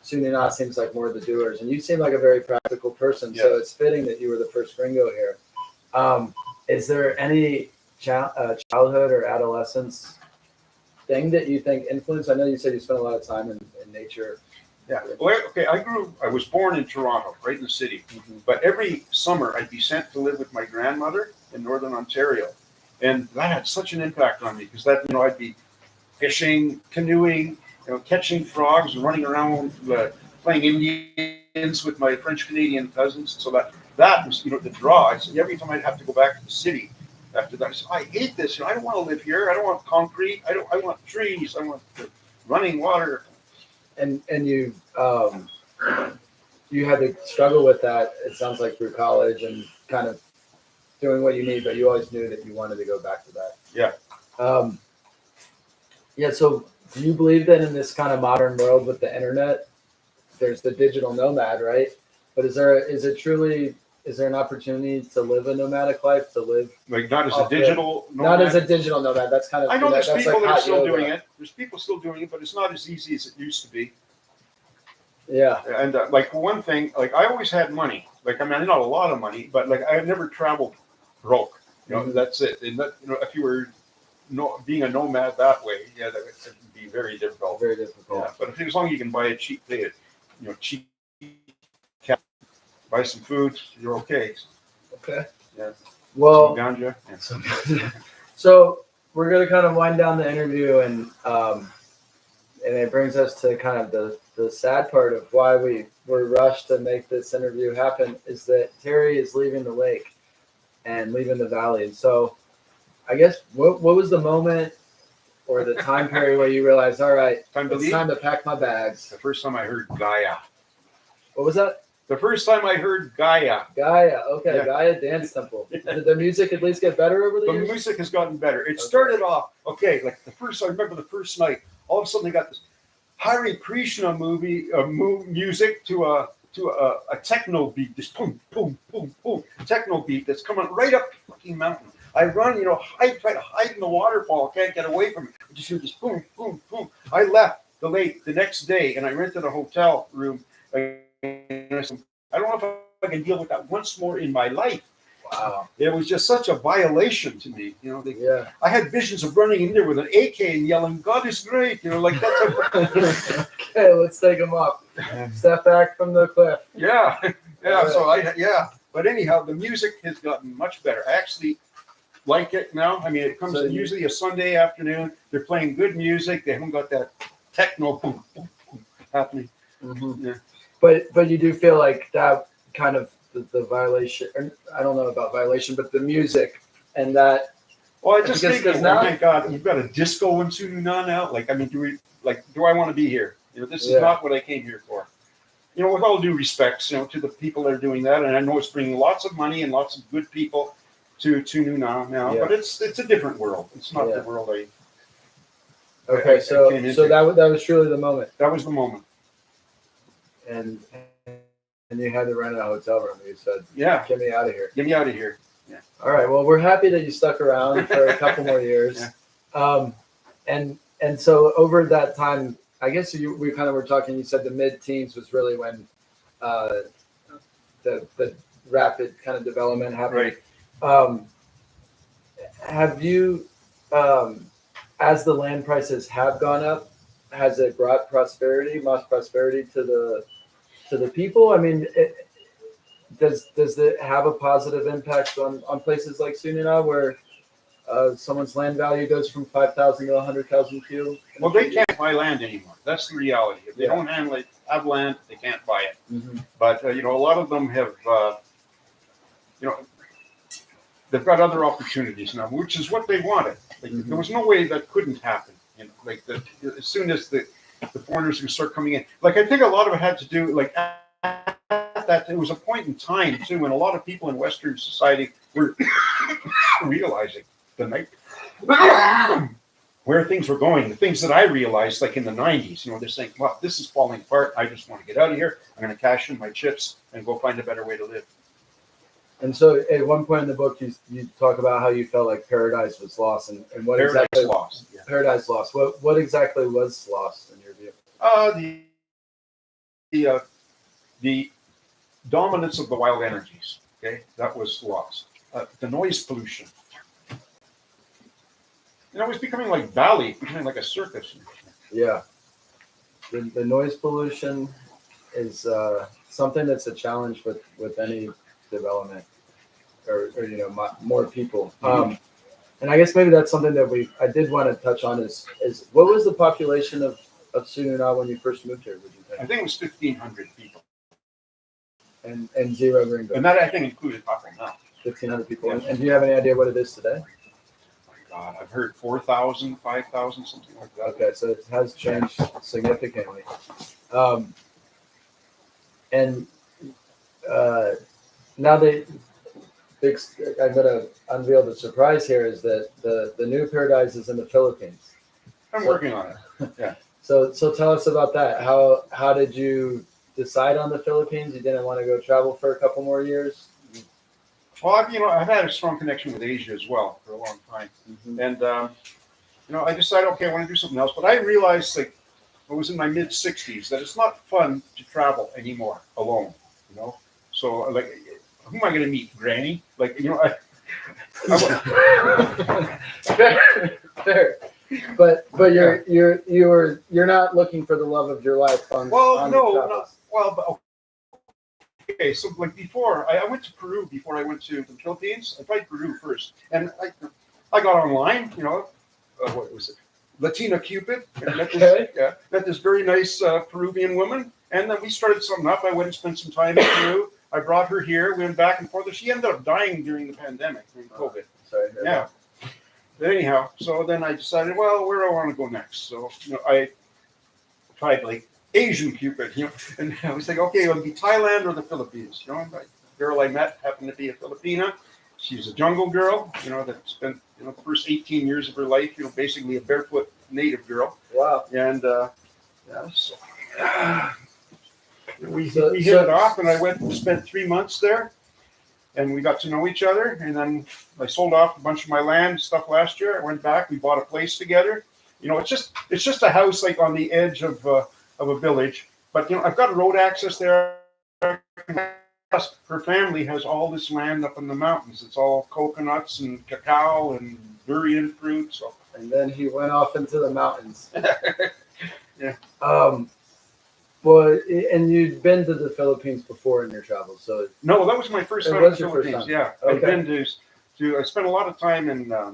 Sunina seems like more of the doers, and you seem like a very practical person. Yeah. So it's fitting that you were the first gringo here. Is there any childhood or adolescence thing that you think influenced? I know you said you spent a lot of time in nature. Yeah. Well, okay. I was born in Toronto, right in the city. Mm-hmm. But every summer I'd be sent to live with my grandmother in Northern Ontario. And that had such an impact on me because I'd be fishing, canoeing, catching frogs and running around playing Indians with my French Canadian cousins. So that was, the draw. I said, every time I'd have to go back to the city after that, I said, I hate this. I don't want to live here. I don't want concrete. I want trees. I want running water. And you had to struggle with that, it sounds like, through college and kind of doing what you need, but you always knew that you wanted to go back to that. Yeah. Yeah. So do you believe that in this kind of modern world with the internet, there's the digital nomad, right? But is there an opportunity to live a nomadic life, to live like not as a digital nomad? Not as a digital nomad. That's kind of, I know there's people that are still doing it. There's people still doing it, but it's not as easy as it used to be. Yeah. And like for one thing, like I always had money. Like, I mean, not a lot of money, but like I never traveled broke. Mm-hmm. That's it. And that, if you were being a nomad that way, that would be very difficult. Very difficult. Yeah. But as long as you can buy a cheap cat, buy some food, you're okay. Okay. Yeah. Well, ganja. Yeah. So we're gonna kind of wind down the interview, and it brings us to kind of the sad part of why we were rushed to make this interview happen, is that Terry is leaving the lake and leaving the valley. And so I guess what was the moment or the time period where you realized, all right, Time to it's leave. time to pack my bags? The first time I heard Gaia. What was that? The first time I heard Gaia. Gaia. Okay, Yeah. Gaia Dance Temple. Did the music at least get better over the The years? music has gotten better. It Okay. started off okay. Like I remember the first night. All of a sudden, they got this Hare Krishna music to a techno beat. This boom, boom, boom, boom, techno beat that's coming right up the fucking mountain. I run, try to hide in the waterfall. Can't get away from it. I just hear this boom, boom, boom. I left the next day, and I rented a hotel room. I don't know if I can deal with that once more in my life. Wow. It was just such a violation to me. Yeah. I had visions of running in there with an AK and yelling, "God is great!" Like that's Okay, let's take them off. Step back from the cliff. yeah, yeah. So but anyhow, the music has gotten much better. I actually like it now. I mean, it comes So usually a Sunday afternoon. They're playing good music. They haven't got that techno boom, boom, boom happening. Mhm. Yeah. But you do feel like that kind of the violation, or I don't know about violation, but the music and that. Well, I just Because- think, because oh now- my God, you've got a disco in Sununa now. Like, I mean, do I want to be here? This is Yeah. not what I came here for. With all due respects, to the people that are doing that, and I know it's bringing lots of money and lots of good people to Nuna now, Yeah. but it's a different world. It's not Yeah. the world I Okay, so came into. so that was truly the moment, That was the moment. and you had to rent a hotel room. You said, Yeah, "Get me out of here." get me out of here. All right. Well, we're happy that you stuck around for a couple more years. Yeah. And so over that time, I guess we kind of were talking. You said the mid-teens was really when the rapid kind of development happened. Right. Have you, as the land prices have gone up, has it brought much prosperity to the people? I mean, does it have a positive impact on places like Sunina where someone's land value goes from 5,000 to 100,000 Q? Well, they can't buy land anymore. That's the reality. If they Yeah. don't have land, they can't buy it. Mm-hmm. But a lot of them have, they've got other opportunities now, which is what they wanted. Like, Mhm. There was no way that couldn't happen. As soon as the foreigners would start coming in, like I think a lot of it had to do that it was a point in time too when a lot of people in Western society were realizing the night where things were going, the things that I realized like in the 90s, they're saying, well, this is falling apart. I just want to get out of here. I'm going to cash in my chips and go find a better way to live. And so at one point in the book, you talk about how you felt like paradise was lost, and what Paradise exactly lost. Yeah. paradise lost. What exactly was lost in your view? The dominance of the wild energies. Okay, that was lost. The noise pollution. It was becoming like Bali, becoming like a circus. Yeah, the noise pollution is something that's a challenge with any development or more people. And I guess maybe that's something that I did want to touch on is what was the population of Sununa when you first moved here? Would you I think? think it was 1,500 people, And zero gringo, and that I think included Paco now. 1,500 people. And do you have any idea what it is today? My God, I've heard 4,000, 5,000, something like that. Okay, so it has changed significantly. And now I'm going to unveil the surprise here is that the new paradise is in the Philippines. I'm working on it. So tell us about that. How did you decide on the Philippines? You didn't want to go travel for a couple more years? Well, I've had a strong connection with Asia as well for a long time. Mm-hmm. And, I decided, okay, I want to do something else. But I realized, like, I was in my mid-60s, that it's not fun to travel anymore alone, So, like, who am I going to meet? Granny? Like, Fair. But you're not looking for the love of your life on well, on no, travels. not, well, but okay, so like before, I went to Peru before I went to the Philippines. I tried Peru first, and I got online, what was it? Latina Cupid. And met this very nice Peruvian woman, and then we started something up. I went and spent some time in Peru. I brought her here. We went back and forth. She ended up dying during the pandemic, during COVID. Sorry. Yeah. But anyhow, so then I decided, well, where do I want to go next? So I tried like Asian Cupid, and I was like, okay, it would be Thailand or the Philippines. And the girl I met happened to be a Filipina. She's a jungle girl, that spent the first 18 years of her life, basically a barefoot native girl. Wow. And yeah, so, we hit it off, and I went and spent 3 months there, and we got to know each other. And then I sold off a bunch of my land stuff last year. I went back, we bought a place together. It's just a house like on the edge of a village, but I've got road access there. Plus, her family has all this land up in the mountains. It's all coconuts and cacao and durian fruit. So. And then he went off into the mountains. Yeah. Well, and you'd been to the Philippines before in your travels, so No, that was my first time in the Philippines. Yeah, I've been to. I spent a lot of time in. I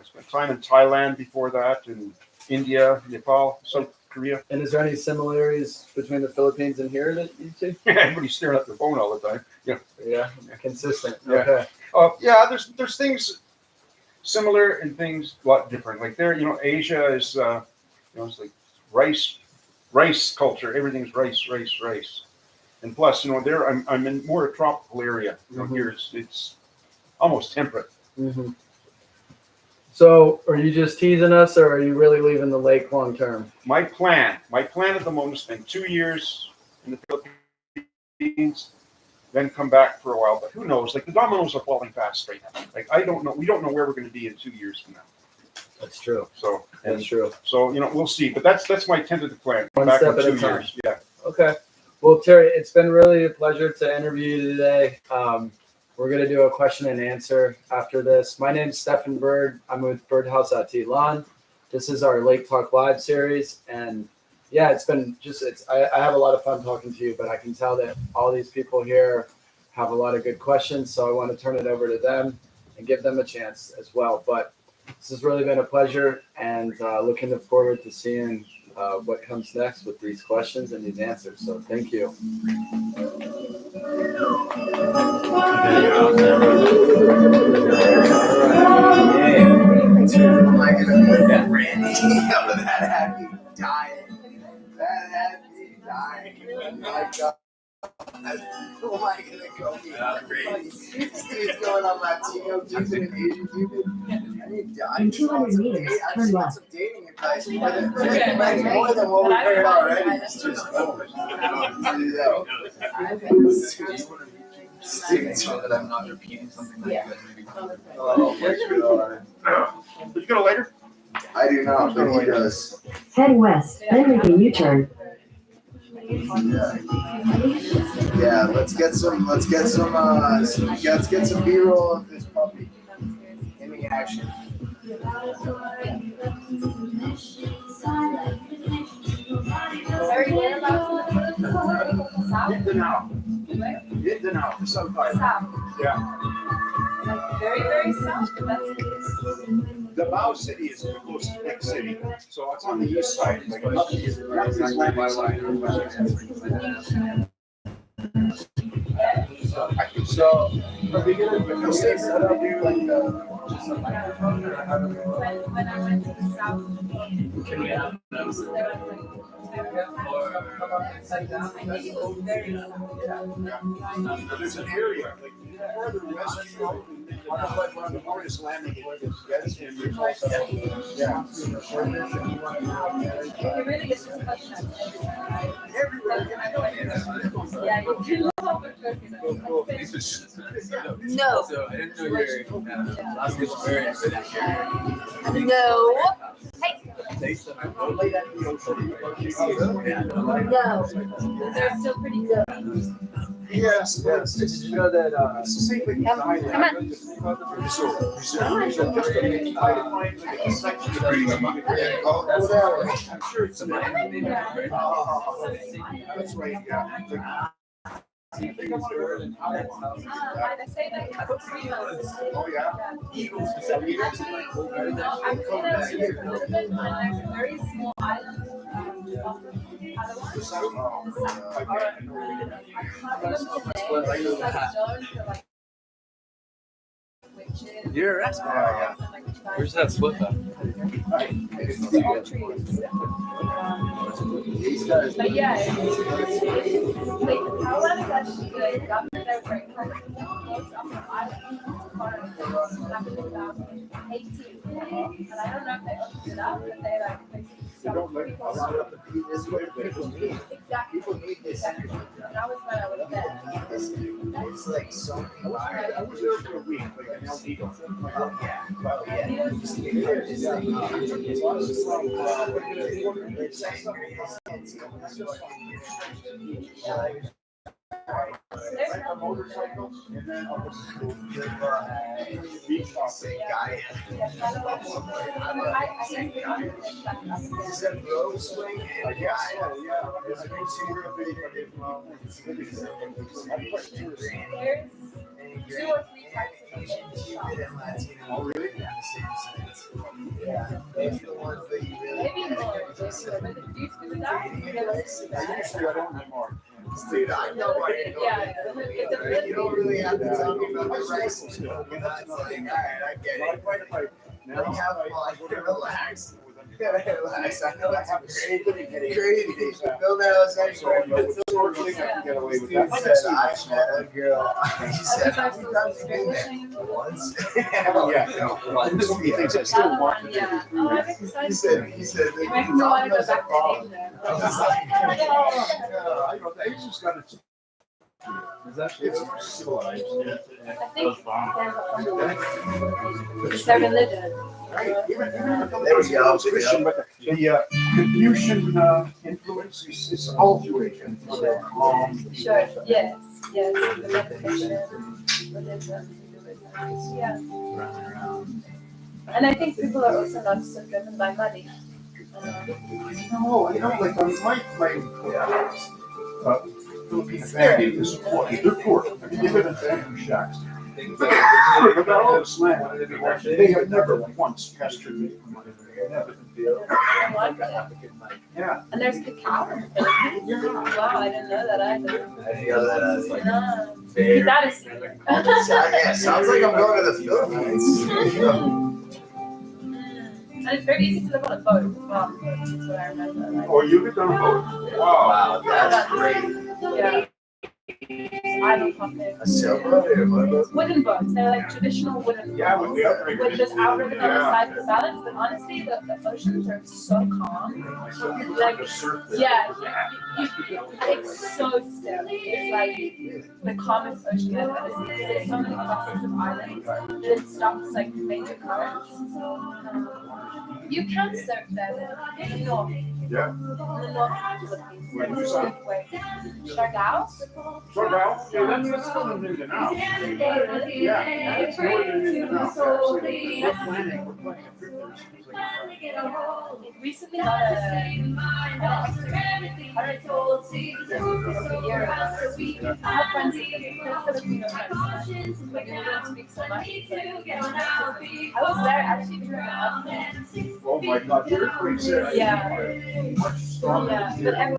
spent time in Thailand before that, in India, Nepal, South Korea. And is there any similarities between the Philippines and here that you see? Everybody's staring at their phone all the time. Yeah. Yeah, consistent. Yeah. Okay. Yeah. There's things similar and things a lot different. Like there, Asia is, it's like rice culture. Everything's rice. And plus, there I'm in more a tropical area. Here it's almost temperate. Mm-hmm. So, are you just teasing us, or are you really leaving the lake long term? My plan at the moment is spend 2 years in the Philippines, then come back for a while. But who knows? Like the dominoes are falling fast right now. Like I don't know. We don't know where we're going to be in 2 years from now. That's true. So That's true. So we'll see. But that's my tentative plan. One back step in at a 2 time. years. Yeah. Okay. Well, Terry, it's been really a pleasure to interview you today. We're going to do a question and answer after this. My name's Stephen Bird. I'm with Birdhouse at Lawn. This is our Lake Talk Live series. And yeah, it's been I have a lot of fun talking to you, but I can tell that all these people here have a lot of good questions. So I want to turn it over to them and give them a chance as well. But this has really been a pleasure, and looking forward to seeing what comes next with these questions and these answers. So thank you. Dude, am I gonna put that Randy? That had me dying. That had me dying. My God. Who am I gonna go be crazy? This dude's going on Latino Cupid and Asian Cupid. I just want some dating advice more than what we've heard already. It's just Stick so that I'm not repeating something that you guys maybe. Oh my God. Did you get a lighter? I do not, but he does. Head west, then make a U-turn. Yeah, let's get some B-roll of this puppy. Give me action. Very whereabouts in the Philippines? South? Mindanao, South Island. South. Yeah. Like very, very south, but that's Davao City is the closest big city, so it's on the east side. Like up the Atlantic side. So, are we gonna stay set up like just a microphone, or how do we? when I went to the south. Can we have those? There was like, I think it was very south. There's an area, like further west, you go, like one of the hardest landing areas. And there's also, yeah. It really is just a question of Everywhere. yeah, you can love it. No. So I didn't know your last name was very good at sharing. No. Taste them. No. They're still pretty good. Yes. Did you know that It's the same thing. Come on. I'm sure it's that's right, yeah. I say that for 3 months. Oh, yeah. I'm saying that here for a little bit, and there's a very small island. You're a rascal. Where's that split though? The old trees. But yeah, it's like the power line is actually good. Government they're very close up the island. Back in 2018. And I don't know if they opened it up, but they like exactly. People need this energy. And that was when I was there. It's like so many I was there for a week, like an LD. Oh yeah. Oh yeah. Motorcycles, and then I was Guy. He said road swing I and guess guy. so, yeah. It's a good super big, There's 2 or 3 types of Cuban and Latino. Oh, really? On the same sides. Yeah. Those are the ones that you really. maybe more. But do you do that? I used to, I don't anymore. Dude, I know why you don't. Yeah, it's a really You don't really have to tell me about the rice. You know, it's like, all right, I get it. Now Now have fun, relax. Relax. I know it's crazy. Build a house anywhere. I can get away with Dude that. said I met a girl. He said, I've how many times have you been there? Once. Yeah. He thinks I still want to do yeah. Oh, I'm excited. He said, It makes me want to go back to Asia. I was like, I know, Asia's got its. It's civilized. I think there's their religion. There we go. Christian, but the Confucian influence is all through Asia. Sure. Yes. Yes. The meditation, Buddhism, Hinduism. Yeah. Running around. And I think people are also not so driven by money. No, you know, like my Filipino family is poor. They're poor. I mean, they live in bamboo shacks. But all this land, they have never once pestered me for money. Never. I like it. Yeah. And there's cacao in the Philippines. Wow, I didn't know that either. No. Keep that a secret. Yeah, sounds like I'm going to the Philippines. And it's very easy to live on a boat as well. That's what I remember. Like, Oh, you lived on a boat? Wow. Wow, that's great. yeah. Island hopping. A sailboat or a motorboat? Wooden boats. They're like traditional wooden Yeah, boats. with the outriggers. With this outrigger on the Yeah. side for balance, but honestly, the oceans are so calm. Some people Like, like to surf there. yeah, it's so still. It's like the calmest ocean I've ever seen. There's so many clusters of islands that it stops like major currents. You can surf there in the north. Yeah. In the north of the Philippines. Where It's you a from? good way. Siargao? Sort of out. Yeah, that's still in Mindanao. Yeah, that's northern Mindanao. Actually, we're planning a trip there. Recently got a year ago. I have friends Filipino friends. Like they don't speak so much. I was there actually during the earthquake. Oh my God, the earthquakes there. Yeah. Much stronger. Yeah, but everyone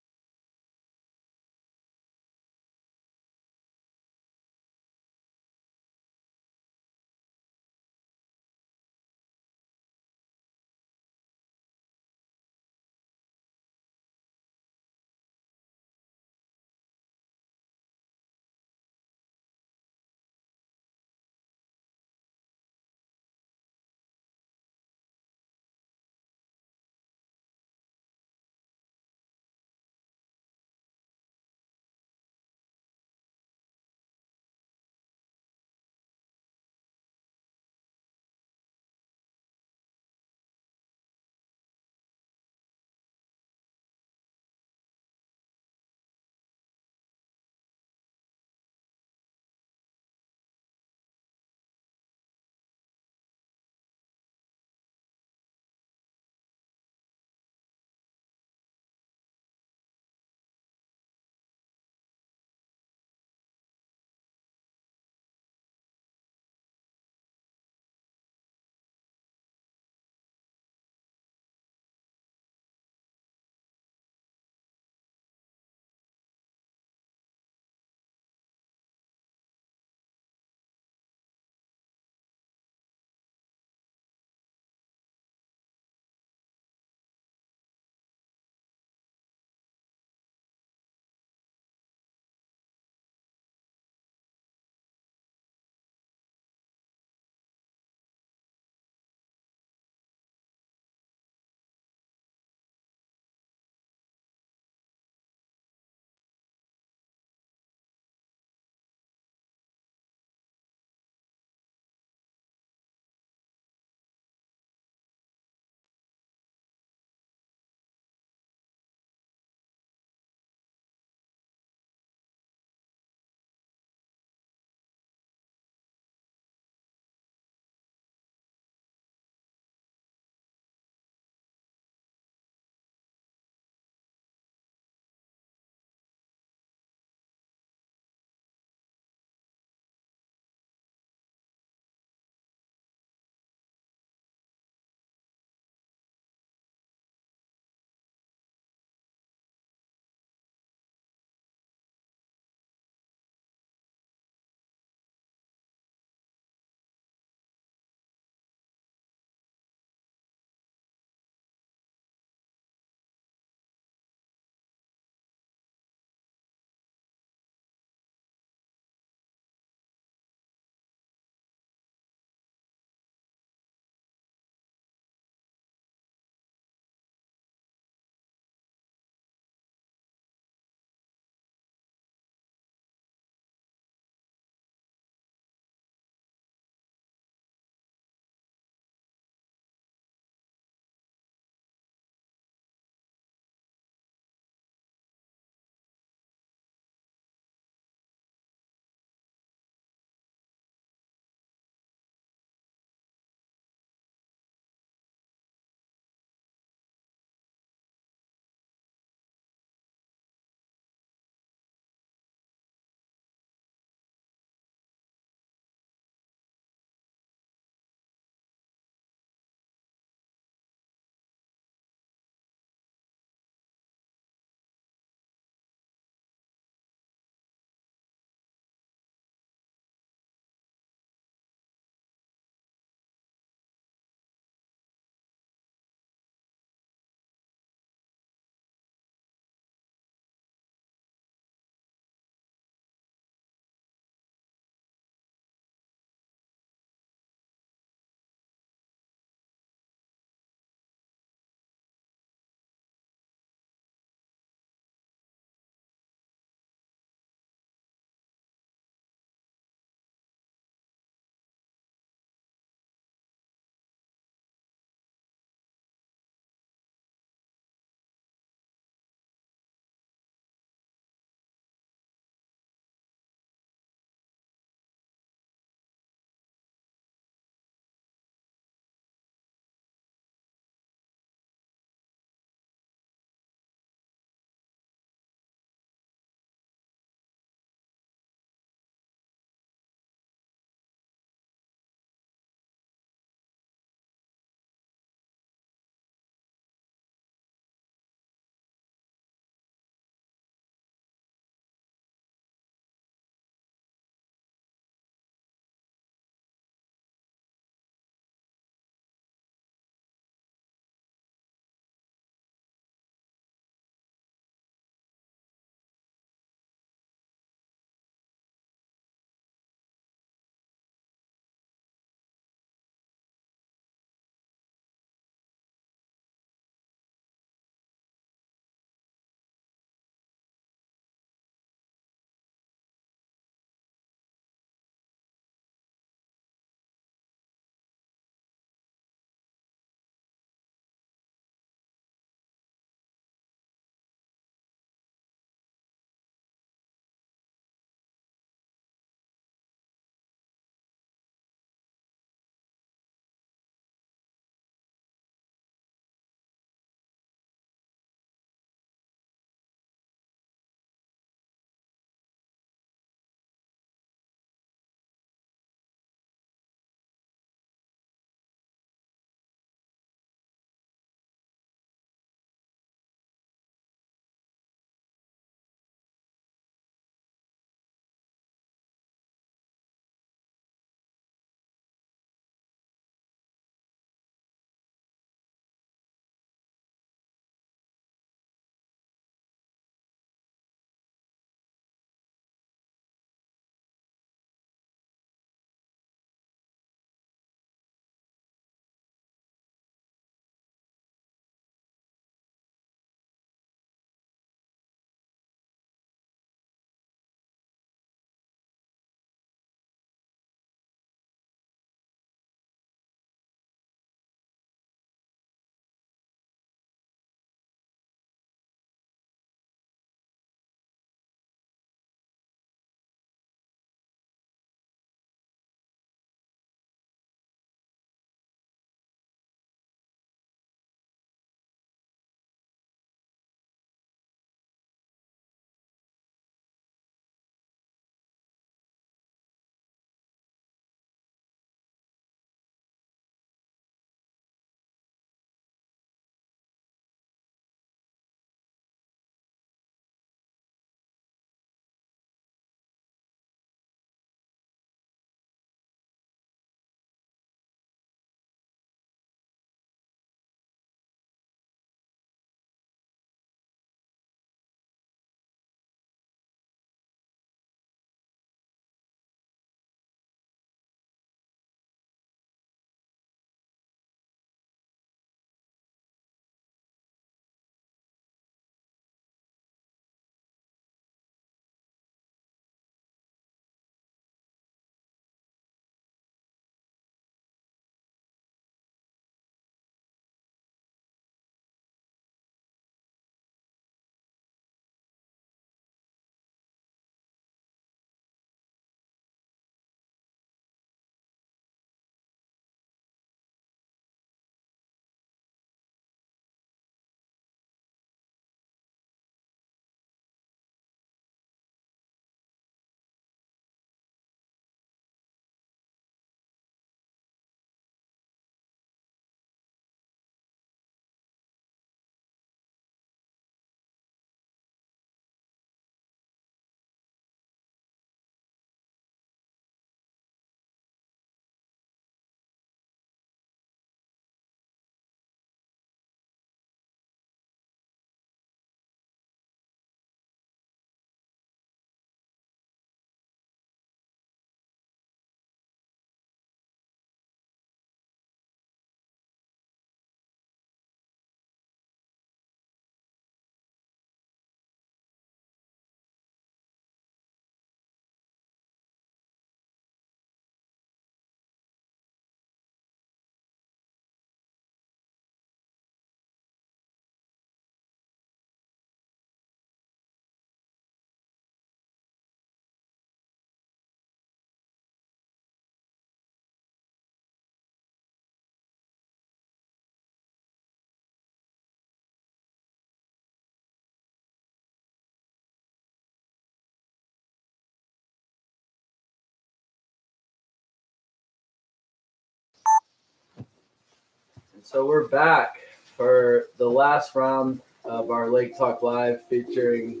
So we're back for the last round of our Lake Talk Live featuring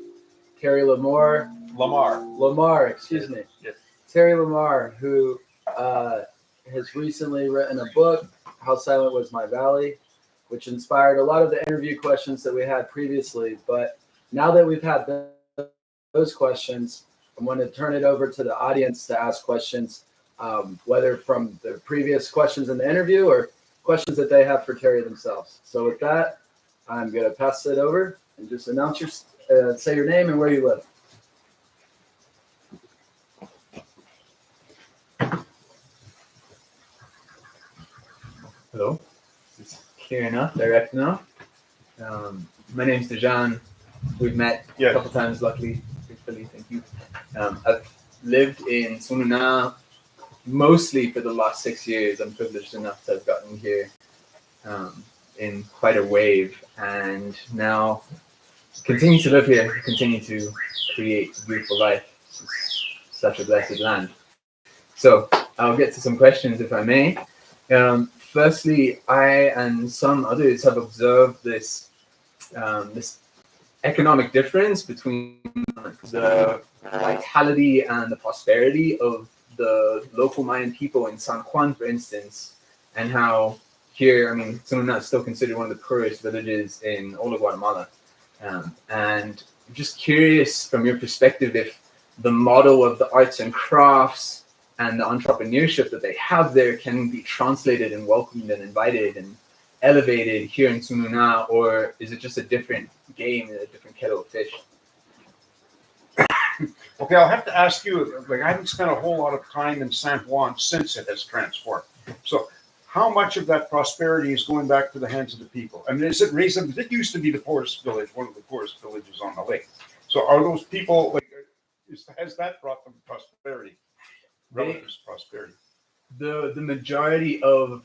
Terry Lamarre, excuse me. Yes. Terry Lamarre, who has recently written a book, How Silent Was My Valley, which inspired a lot of the interview questions that we had previously. But now that we've had those questions, I'm going to turn it over to the audience to ask questions, whether from the previous questions in the interview or questions that they have for Terry themselves. So with that, I'm going to pass it over and just announce say your name and where you live. Hello. This is clear enough, direct enough. My name's Dejan. We've met a couple times, luckily. Gratefully, thank you. I've lived in Sununa mostly for the last 6 years. I'm privileged enough to have gotten here in quite a wave, and now continue to live here, continue to create a beautiful life. It's such a blessed land. So I'll get to some questions if I may. Firstly, I and some others have observed this economic difference between the vitality and the prosperity of the local Mayan people in San Juan, for instance, and how here, I mean, Sununa is still considered one of the poorest villages in all of Guatemala. And I'm just curious from your perspective if the model of the arts and crafts and the entrepreneurship that they have there can be translated and welcomed and invited and elevated here in Sununa, or is it just a different game, a different kettle of fish? Okay, I'll have to ask you, like, I haven't spent a whole lot of time in San Juan since it has transformed. So how much of that prosperity is going back to the hands of the people? I mean, is it reason? It used to be the poorest village, one of the poorest villages on the lake. So are those people, like, has that brought them prosperity? Relative prosperity. The majority of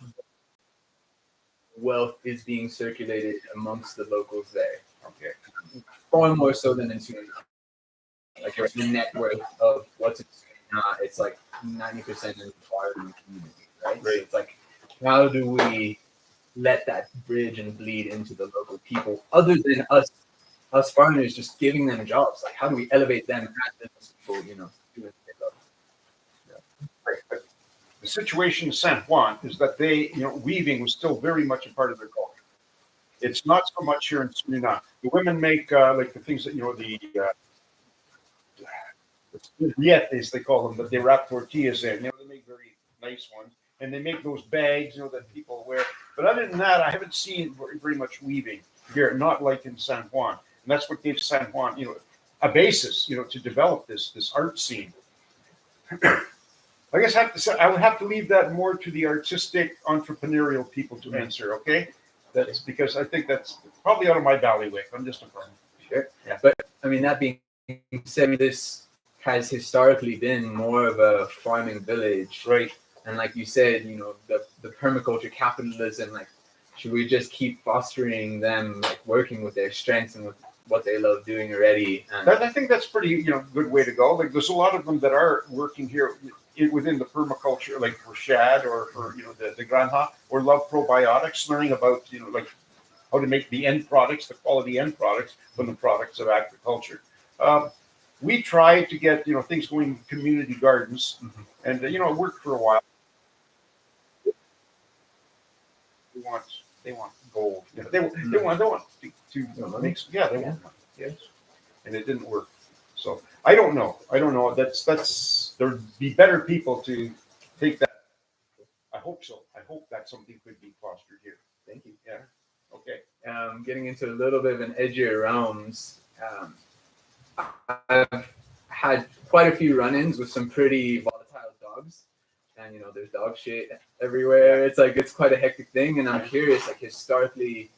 wealth is being circulated amongst the locals there. Okay. Far more so than in Sununa. Like the net worth of what's in Sununa, it's like 90% in the farming community, right? So it's like, how do we let that bridge and bleed into the local people, other than us foreigners just giving them jobs? Like, how do we elevate them as business people, you know, doing their job? Right. But the situation in San Juan is that they, weaving was still very much a part of their culture. It's not so much here in Sununa. The women make like the things that the rietes, they call them, that they wrap tortillas in. They make very nice ones, and they make those bags, that people wear. But other than that, I haven't seen very much weaving here, not like in San Juan. And that's what gave San Juan, a basis, to develop this art scene. I guess I would have to leave that more to the artistic, entrepreneurial people to answer. Okay, that's because I think that's probably out of my bailiwick. I'm just a farmer. Sure. Yeah. But I mean, that being said, this has historically been more of a farming village, right? And like you said, the permaculture capitalism, like, should we just keep fostering them, like working with their strengths and with what they love doing already? And I think that's pretty, good way to go. Like, there's a lot of them that are working here within the permaculture, like for shad or for the granja, or love probiotics, learning about like how to make the end products, the quality end products from the products of agriculture. We tried to get things going in community gardens, and it worked for a while. They want gold. They want to make. Yeah, they want money. Yes, and it didn't work. So I don't know. That's there'd be better people to take that. I hope so. I hope that something could be fostered here. thank you. Yeah. Okay. Getting into a little bit of an edgier realms, I've had quite a few run-ins with some pretty volatile dogs, and there's dog shit everywhere. It's quite a hectic thing, and I'm curious, like, historically,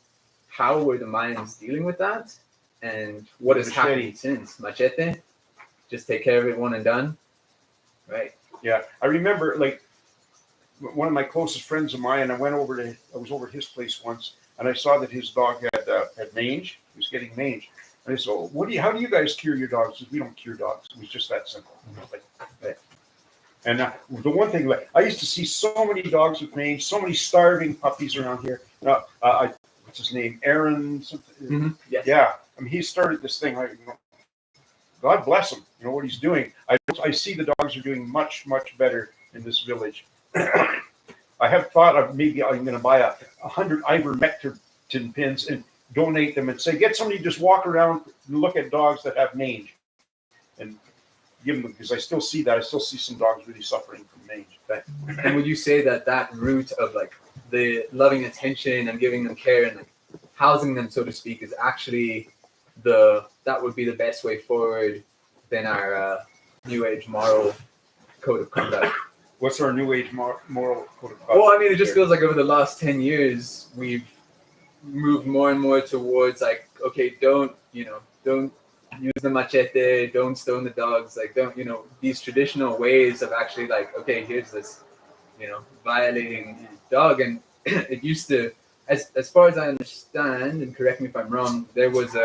how were the Mayans dealing with that, and what has happened since? Machete, just take care of it, one and done, right? Yeah, I remember, like, one of my closest friends of mine. I was over at his place once, and I saw that his dog had mange. He was getting mange. And I said, how do you guys cure your dogs? He said, we don't cure dogs. It was just that simple. Like, and the one thing, like, I used to see so many dogs with mange, so many starving puppies around here. What's his name? Aaron something. Yes. Yeah, I mean, he started this thing. God bless him. You know what he's doing. I see the dogs are doing much better in this village. I have thought of maybe I'm going to buy 100 ivermectin pins and donate them and say, get somebody to just walk around and look at dogs that have mange and give them, because I still see that. I still see some dogs really suffering from mange. And would you say that root of like the loving attention and giving them care and like housing them, so to speak, is actually that would be the best way forward than our new age moral code of conduct? What's our new age moral code of conduct? Well, I mean, it just feels like over the last 10 years, we've moved more and more towards like, okay, don't use the machete, don't stone the dogs, like don't, these traditional ways of actually like, okay, here's this, violating dog. And it used to, as far as I understand, and correct me if I'm wrong, there was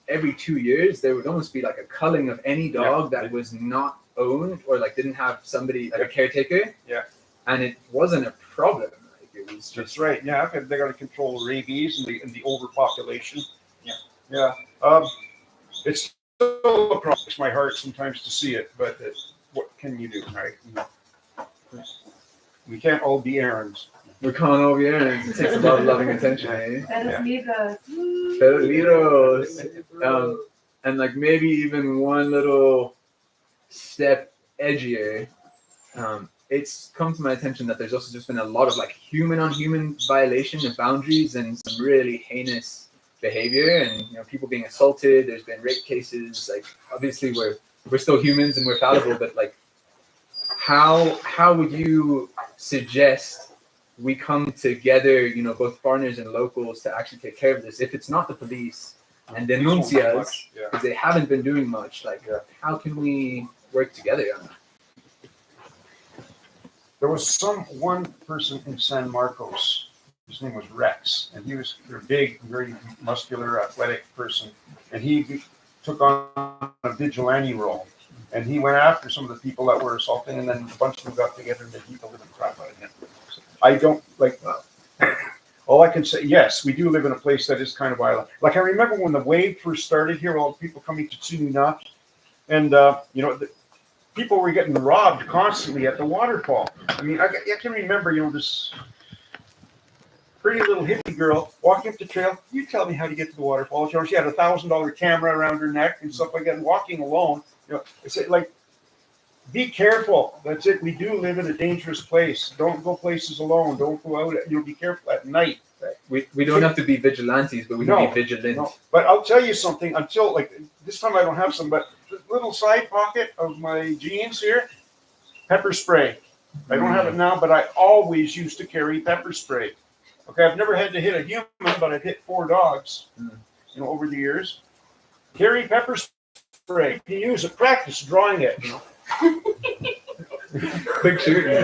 every 2 years, there would almost be like a culling of any dog that was not owned or like didn't have somebody like a caretaker. Yeah. And it wasn't a problem. Like it was just That's right. Yeah, they got to control rabies and the overpopulation. Yeah. It's still a problem. It's my heart sometimes to see it, but what can you do, right? We can't all be errands. We can't all be errands. It takes a lot of loving attention, eh? Perlitos. And like maybe even one little step edgier. It's come to my attention that there's also just been a lot of like human on human violation of boundaries and some really heinous behavior, and people being assaulted. There's been rape cases. Like obviously we're still humans and we're fallible, but like how would you suggest we come together, both foreigners and locals, to actually take care of this? If it's not the police and denuncias, because they haven't been doing much, like how can we work together on that? There was one person in San Marcos. His name was Rex, and he was a big, very muscular, athletic person, and he took on a vigilante role, and he went after some of the people that were assaulting, and then a bunch of them got together and they beat the living crap out of him. I don't like. All I can say, yes, we do live in a place that is kind of violent. Like I remember when the wave first started here, all the people coming to Tsununa, and people were getting robbed constantly at the waterfall. I mean, I can remember, this pretty little hippie girl walking up the trail. You tell me how to get to the waterfall. She had a $1,000 camera around her neck and stuff like that, and walking alone. It's like, be careful. That's it. We do live in a dangerous place. Don't go places alone. Don't go out. Be careful at night. Right. We don't have to be vigilantes, but we can be vigilant. No. But I'll tell you something. Until like this time, I don't have some. But the little side pocket of my jeans here, pepper spray. I don't have it now, but I always used to carry pepper spray. Okay, I've never had to hit a human, but I've hit 4 dogs. Over the years. Carry pepper spray. You use it. Practice drawing it. Quick shooting.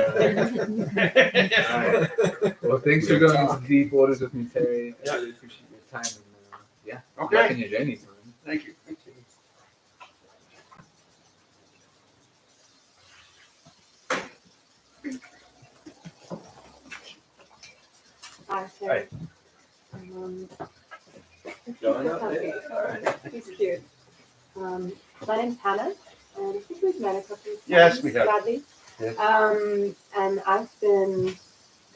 Right. Well, thanks for going into deep waters with me, Terry. I really appreciate your time. And, okay. Back in your journey, man. Thank you. Hi, Terry. He's cute. My name's Hannah, and I think we've met a couple of times. Yes, we have. Gladly. Yes. And I've been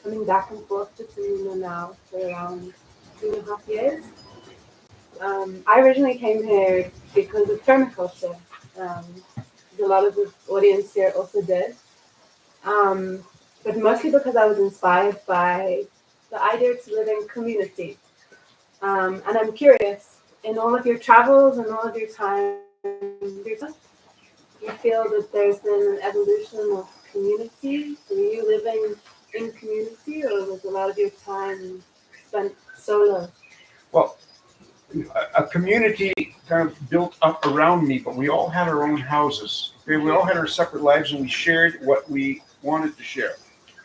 coming back and forth to Tsununa now for around 2.5 years. I originally came here because of permaculture. A lot of the audience here also did. But mostly because I was inspired by the idea to live in community. And I'm curious, in all of your travels and all of your time, you feel that there's been an evolution of community? Were you living in community, or was a lot of your time spent solo? Well, a community kind of built up around me, but we all had our own houses. Okay? We all had our separate lives, and we shared what we wanted to share.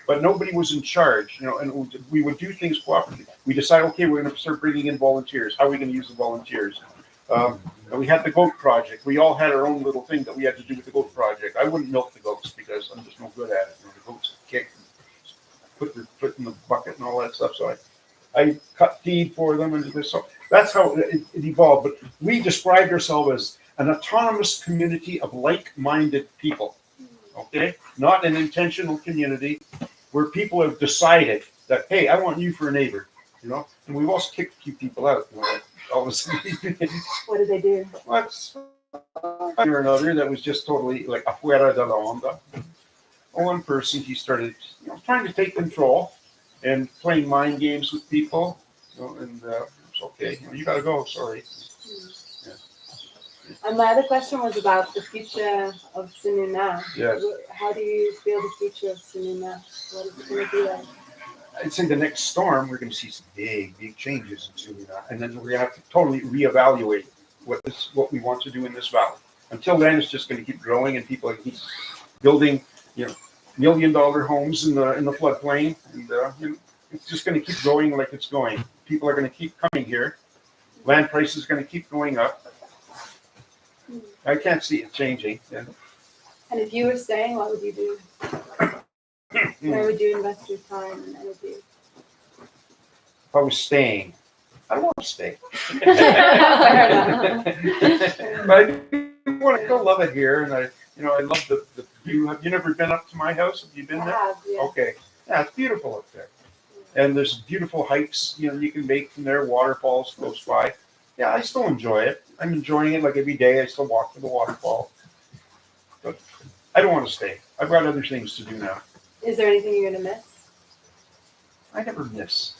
But nobody was in charge, and we would do things cooperatively. We decided, okay, we're going to start bringing in volunteers. How are we going to use the volunteers? And we had the goat project. We all had our own little thing that we had to do with the goat project. I wouldn't milk the goats because I'm just no good at it. The goats kick, put their foot in the bucket, and all that stuff. So I cut feed for them and this. So that's how it evolved. But we described ourselves as an autonomous community of like-minded people. Okay, not an intentional community where people have decided that, hey, I want you for a neighbor. You know, and we've also kicked a few people out. You know, all of a sudden, What did they do? what's or another that was just totally like afuera de la onda. One person, he started, you know, trying to take control and playing mind games with people. You know, and it's okay. You know, you got to go. Sorry. And my other question was about the future of Sununa. Yes. How do you feel the future of Sununa? What is it going to be like? I'd say the next storm, we're going to see some big changes in Sunina, and then we're going to have to totally reevaluate what we want to do in this valley. Until then, it's just going to keep growing, and people are keep building, you know, $1 million homes in the floodplain, and you know, it's just going to keep going like it's going. People are going to keep coming here. Land prices are going to keep going up. I can't see it changing. And if you were staying, what would you do? Where would you invest your time and energy? If I was staying, I don't want to stay. Fair enough. But I want to love it here, and I love the view. Have you never been up to my house? Have you been I there? have, yeah. Okay, yeah, it's beautiful up there, and there's beautiful hikes. You know, you can make from there. Waterfalls close by. Yeah, I still enjoy it. I'm enjoying it like every day. I still walk to the waterfall, but I don't want to stay. I've got other things to do now. Is there anything you're going to miss? I never miss.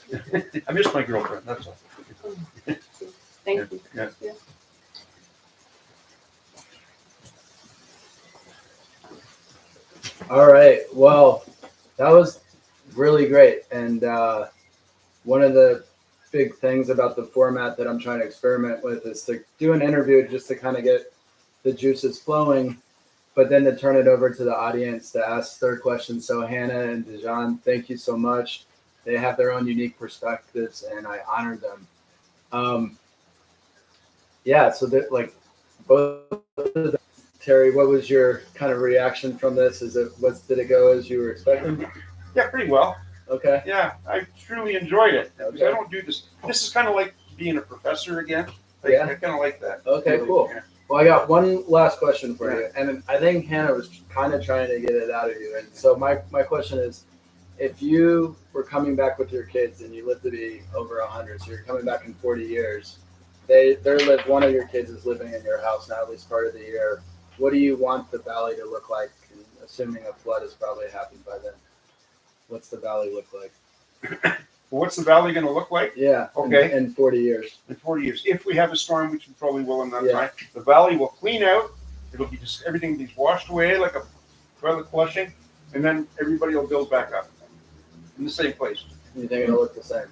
I miss my girlfriend. That's all. Thank you. Yeah. Yeah. All right. Well, that was really great. And one of the big things about the format that I'm trying to experiment with is to do an interview just to kind of get the juices flowing, but then to turn it over to the audience to ask their questions. So Hannah and Dejan, thank you so much. They have their own unique perspectives, and I honor them. Yeah, so that, like, both of them, Terry, what was your kind of reaction from this? Did it go as you were expecting? Yeah, pretty well. Okay. Yeah, I truly enjoyed it. Okay. I don't do this. This is kind of like being a professor again. Yeah. I kind of like that. Okay, cool. Yeah. Well, I got one last question for you, and I think Hannah was kind of trying to get it out of you. And so my question is, if you were coming back with your kids and you lived to be over 100, so you're coming back in 40 years, one of your kids is living in your house now, at least part of the year. What do you want the valley to look like? Assuming a flood has probably happened by then. What's the valley look like? What's the valley going to look like? Yeah. Okay. In 40 years. In 40 years, if we have a storm, which we probably will in that Yeah. time, the valley will clean out. It'll be just everything will be washed away like a toilet flushing, and then everybody will build back up in the same place. You think it'll look the same?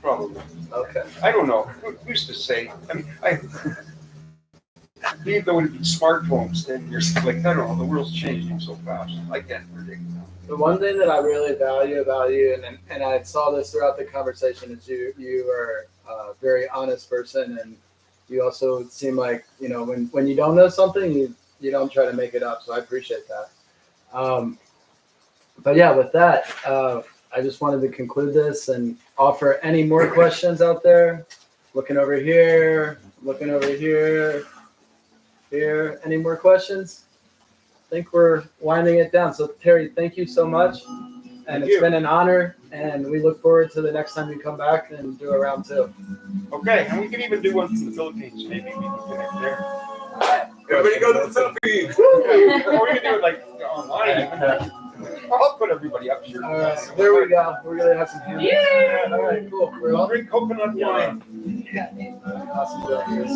Probably. Okay. I don't know. Who's to say? I mean, I believe there would be smartphones 10 years. Like, I don't know. The world's changing so fast. I can't predict. The one thing that I really value about you, and I saw this throughout the conversation, is you are a very honest person, and you also seem like, you know, when you don't know something, you don't try to make it up. So I appreciate that. But yeah, with that, I just wanted to conclude this and offer any more questions out there. Looking over here, looking over here, here. Any more questions? I think we're winding it down. So Terry, thank you so much. And it's been an honor, and we look forward to the next time you come back and do a round two. Okay, and we can even do one from the Philippines. Maybe we can connect there. Everybody go to the Philippines. Or we can do it like online. I'll put everybody up here. All right, there we go. We're gonna have some hands. Yeah. All right, cool. We're We'll all drink coconut wine. awesome. Chris.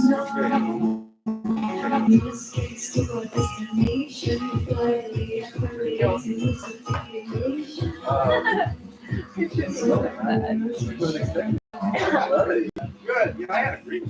Good. Yeah, I had a great